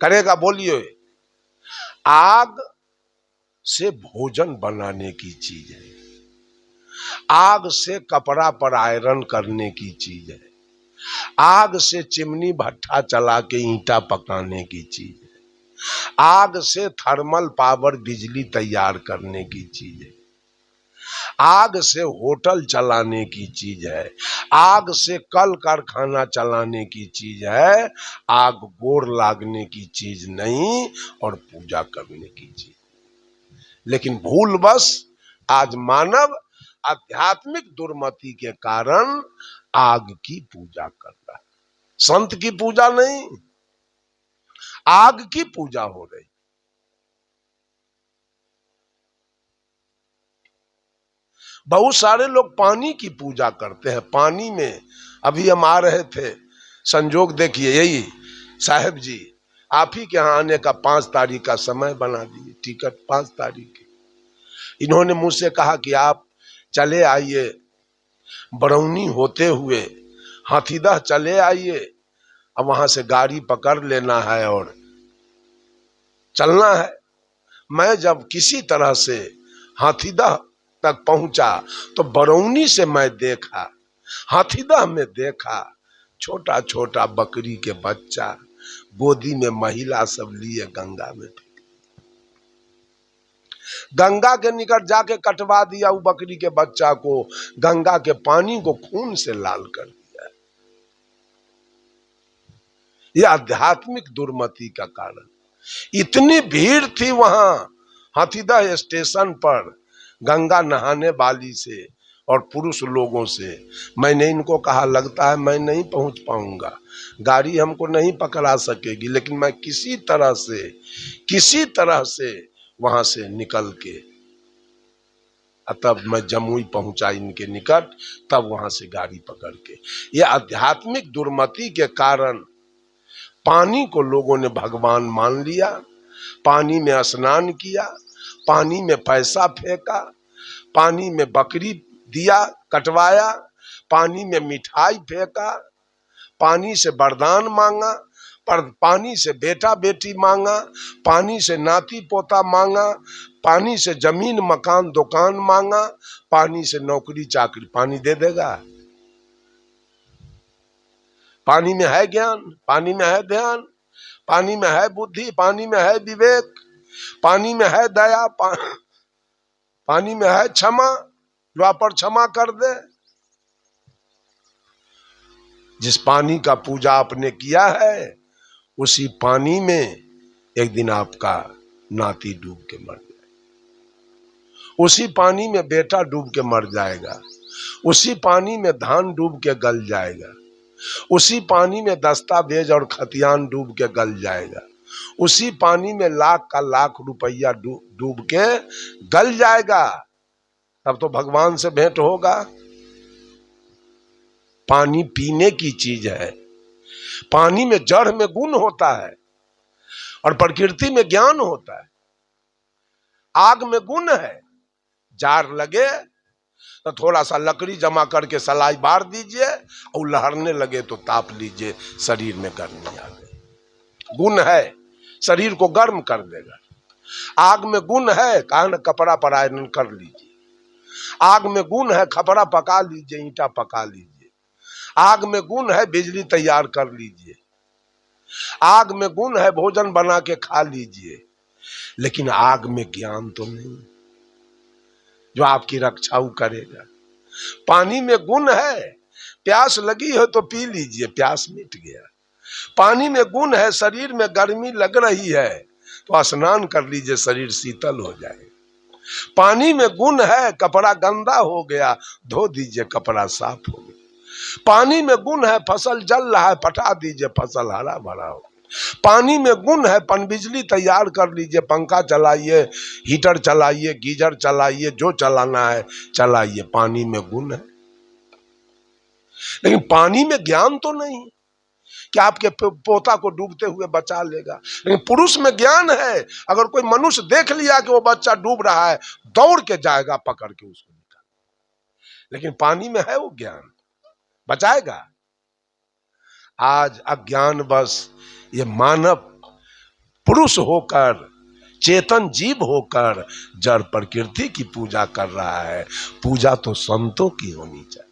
करेगा? बोलिए। आग से भोजन बनाने की चीज है, आग से कपड़ा पर आयरन करने की चीज है, आग से चिमनी भट्ठा चला के ईंटा पकाने की चीज है। आग से थर्मल पावर बिजली तैयार करने की चीज है। आग से होटल चलाने की चीज है। आग से कल कारखाना चलाने की चीज है। आग गोर लागने की चीज नहीं और पूजा करने की चीज। लेकिन भूलवश आज मानव आध्यात्मिक दुर्मति के कारण आग की पूजा कर रहा है। संत की पूजा नहीं, आग की पूजा हो रही। बहुत सारे लोग पानी की पूजा करते हैं। पानी में अभी हम आ रहे थे, संजोग देखिए, यही साहब जी आप ही के यहाँ आने का 5 तारीख का समय बना दिए, टिकट 5 तारीख। इन्होंने मुझसे कहा कि आप चले आइए, बरौनी होते हुए हाथीदह चले आइए, अब वहां से गाड़ी पकड़ लेना है और चलना है। मैं जब किसी तरह से हाथीदह तक पहुंचा तो बरौनी से मैं देखा, हाथीदह में देखा छोटा छोटा बकरी के बच्चा गोदी में महिला सब लिए गंगा में। गंगा के निकट जाके कटवा दिया वो बकरी के बच्चा को, गंगा के पानी को खून से लाल कर दिया। यह आध्यात्मिक दुर्मति का कारण। इतनी भीड़ थी वहां हाथीदह स्टेशन पर गंगा नहाने वाली से और पुरुष लोगों से। मैंने इनको कहा लगता है मैं नहीं पहुंच पाऊंगा, गाड़ी हमको नहीं पकड़ा सकेगी, लेकिन मैं किसी तरह से वहां से निकल के तब मैं जमुई पहुंचा इनके निकट, तब वहां से गाड़ी पकड़ के। ये आध्यात्मिक दुर्मति के कारण पानी को लोगों ने भगवान मान लिया, पानी में स्नान किया, पानी में पैसा फेंका, पानी में बकरी दिया कटवाया, पानी में मिठाई फेंका, पानी से वरदान मांगा, पर पानी से बेटा बेटी मांगा, पानी से नाती पोता मांगा, पानी से जमीन मकान दुकान मांगा, पानी से नौकरी चाकरी। पानी दे देगा? पानी में है ज्ञान, पानी में है ध्यान, पानी में है बुद्धि, पानी में है विवेक, पानी में है दया, पानी में है क्षमा, जो आप पर क्षमा कर दे। जिस पानी का पूजा आपने किया है उसी पानी में एक दिन आपका नाती डूब के मर जाएगा, उसी पानी में बेटा डूब के मर जाएगा, उसी पानी में धान डूब के गल जाएगा, उसी पानी में दस्तावेज और खतियान डूब के गल जाएगा, उसी पानी में लाख का लाख रुपया डूब के गल जाएगा। तब तो भगवान से भेंट होगा। पानी पीने की चीज है। पानी में जड़ में गुण होता है और प्रकृति में ज्ञान होता है। आग में गुण है, जार लगे तो थोड़ा सा लकड़ी जमा करके सलाई बार दीजिए और लहरने लगे तो ताप लीजिए, शरीर में गर्मी आ गई। गुण है, शरीर को गर्म कर देगा। आग में गुण है, कान कपड़ा पर आयरन कर लीजिए। आग में गुण है, खपड़ा पका लीजिए, ईंटा पका लीजिए। आग में गुण है, बिजली तैयार कर लीजिए। आग में गुण है, भोजन बना के खा लीजिए। लेकिन आग में ज्ञान तो नहीं जो आपकी रक्षा करेगा। पानी में गुण है, प्यास लगी हो तो पी लीजिए, प्यास मिट गया। पानी में गुण है, शरीर में गर्मी लग रही है तो स्नान कर लीजिए, शरीर शीतल हो जाए। पानी में गुण है, कपड़ा गंदा हो गया, धो दीजिए, कपड़ा साफ हो गया। पानी में गुण है, फसल जल रहा है, पटा दीजिए, फसल हरा भरा हो। पानी में गुण है, बिजली तैयार कर लीजिए, पंखा चलाइए, हीटर चलाइए, गीजर चलाइए, जो चलाना है चलाइए। पानी में गुण है। लेकिन पानी में ज्ञान तो नहीं कि आपके पोता को डूबते हुए बचा लेगा। लेकिन पुरुष में ज्ञान है। अगर कोई मनुष्य देख लिया कि वो बच्चा डूब रहा है, दौड़ के जाएगा पकड़ के उसको निकाल। लेकिन पानी में है वो ज्ञान, बचाएगा। आज अज्ञान बस ये मानव पुरुष होकर, चेतन जीव होकर जड़ प्रकृति की पूजा कर रहा है। पूजा तो संतों की होनी चाहिए।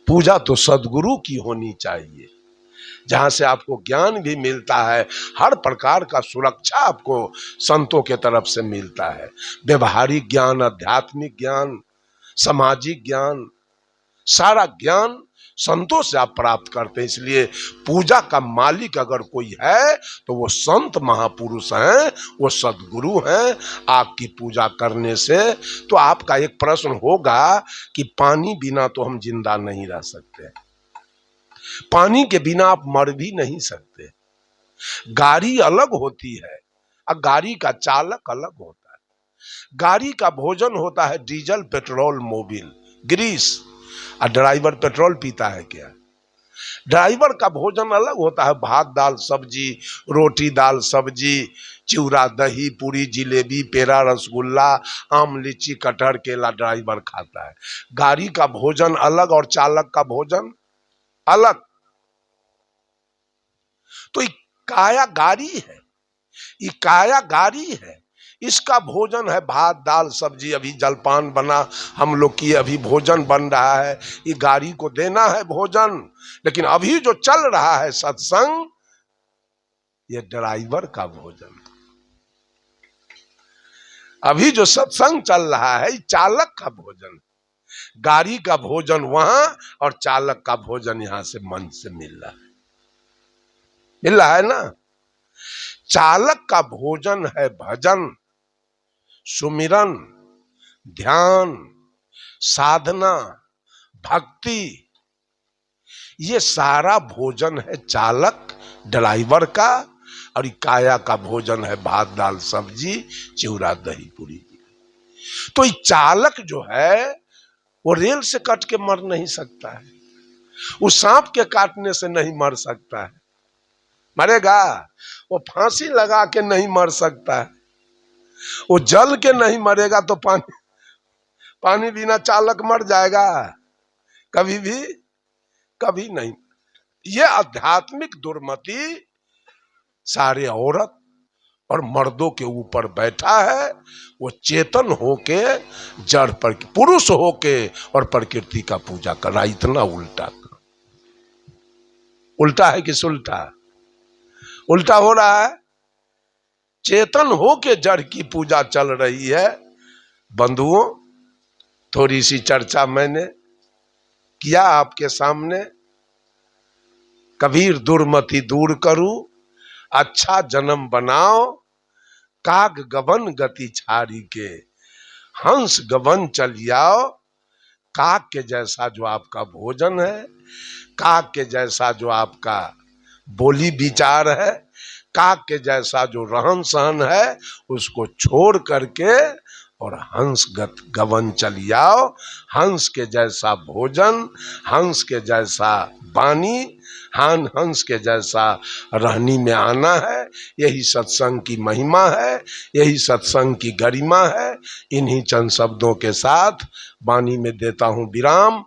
पूजा तो सद्गुरु की होनी चाहिए, जहां से आपको ज्ञान भी मिलता है, हर प्रकार का सुरक्षा आपको संतों के तरफ से मिलता है। व्यवहारिक ज्ञान, आध्यात्मिक ज्ञान, सामाजिक ज्ञान, सारा ज्ञान संतों से आप प्राप्त करते हैं। इसलिए पूजा का मालिक अगर कोई है तो वो संत महापुरुष हैं, वो सद्गुरु हैं। आपकी पूजा करने से तो आपका एक प्रश्न होगा कि पानी बिना तो हम जिंदा नहीं रह सकते, पानी के बिना आप मर भी नहीं सकते। गाड़ी अलग होती है और गाड़ी का चालक अलग होता है। गाड़ी का भोजन होता है डीजल, पेट्रोल, मोबिल, ग्रीस, और ड्राइवर पेट्रोल पीता है क्या? ड्राइवर का भोजन अलग होता है, भात दाल सब्जी, रोटी दाल सब्जी, चिवड़ा दही पूरी जिलेबी पेड़ा रसगुल्ला आम लीची कटहर केला ड्राइवर खाता है। गाड़ी का भोजन अलग और चालक का भोजन अलग। तो ये काया गाड़ी है, ये काया गाड़ी है, इसका भोजन है भात दाल सब्जी। अभी जलपान बना हम लोग की, अभी भोजन बन रहा है, ये गाड़ी को देना है भोजन। लेकिन अभी जो चल रहा है सत्संग, ये ड्राइवर का भोजन। अभी जो सत्संग चल रहा है, ये चालक का भोजन। गाड़ी का भोजन वहां और चालक का भोजन यहां से मन से मिल रहा है ना। चालक का भोजन है भजन, सुमिरन, ध्यान, साधना, भक्ति। ये सारा भोजन है चालक ड्राइवर का, और काया का भोजन है भात दाल सब्जी चिवड़ा दही पूरी। तो ये चालक जो है वो रेल से कट के मर नहीं सकता है, वो सांप के काटने से नहीं मर सकता है, मरेगा। वो फांसी लगा के नहीं मर सकता है, वो जल के नहीं मरेगा। तो पानी बिना चालक मर जाएगा? कभी भी कभी नहीं। ये आध्यात्मिक दुर्मति सारे औरत और मर्दों के ऊपर बैठा है। वो चेतन होके जड़ पर पुरुष होके और प्रकृति का पूजा कर रहा। इतना उल्टा उल्टा है कि सुल्टा? उल्टा हो रहा है। चेतन होके जड़ की पूजा चल रही है। बंधुओं, थोड़ी सी चर्चा मैंने किया आपके सामने। कबीर दुर्मति दूर करू, अच्छा जन्म बनाओ, काग गबन गति छारी के, हंस गबन चलियाओ। काग के जैसा जो आपका भोजन है, काग के जैसा जो आपका बोली विचार है, काग के जैसा जो रहन सहन है, उसको छोड़ करके और हंस गवन चलियाओ। हंस के जैसा भोजन, हंस के जैसा वाणी, हंस के जैसा रहनी में आना है। यही सत्संग की महिमा है, यही सत्संग की गरिमा है। इन्हीं चंद शब्दों के साथ वाणी में देता हूँ विराम।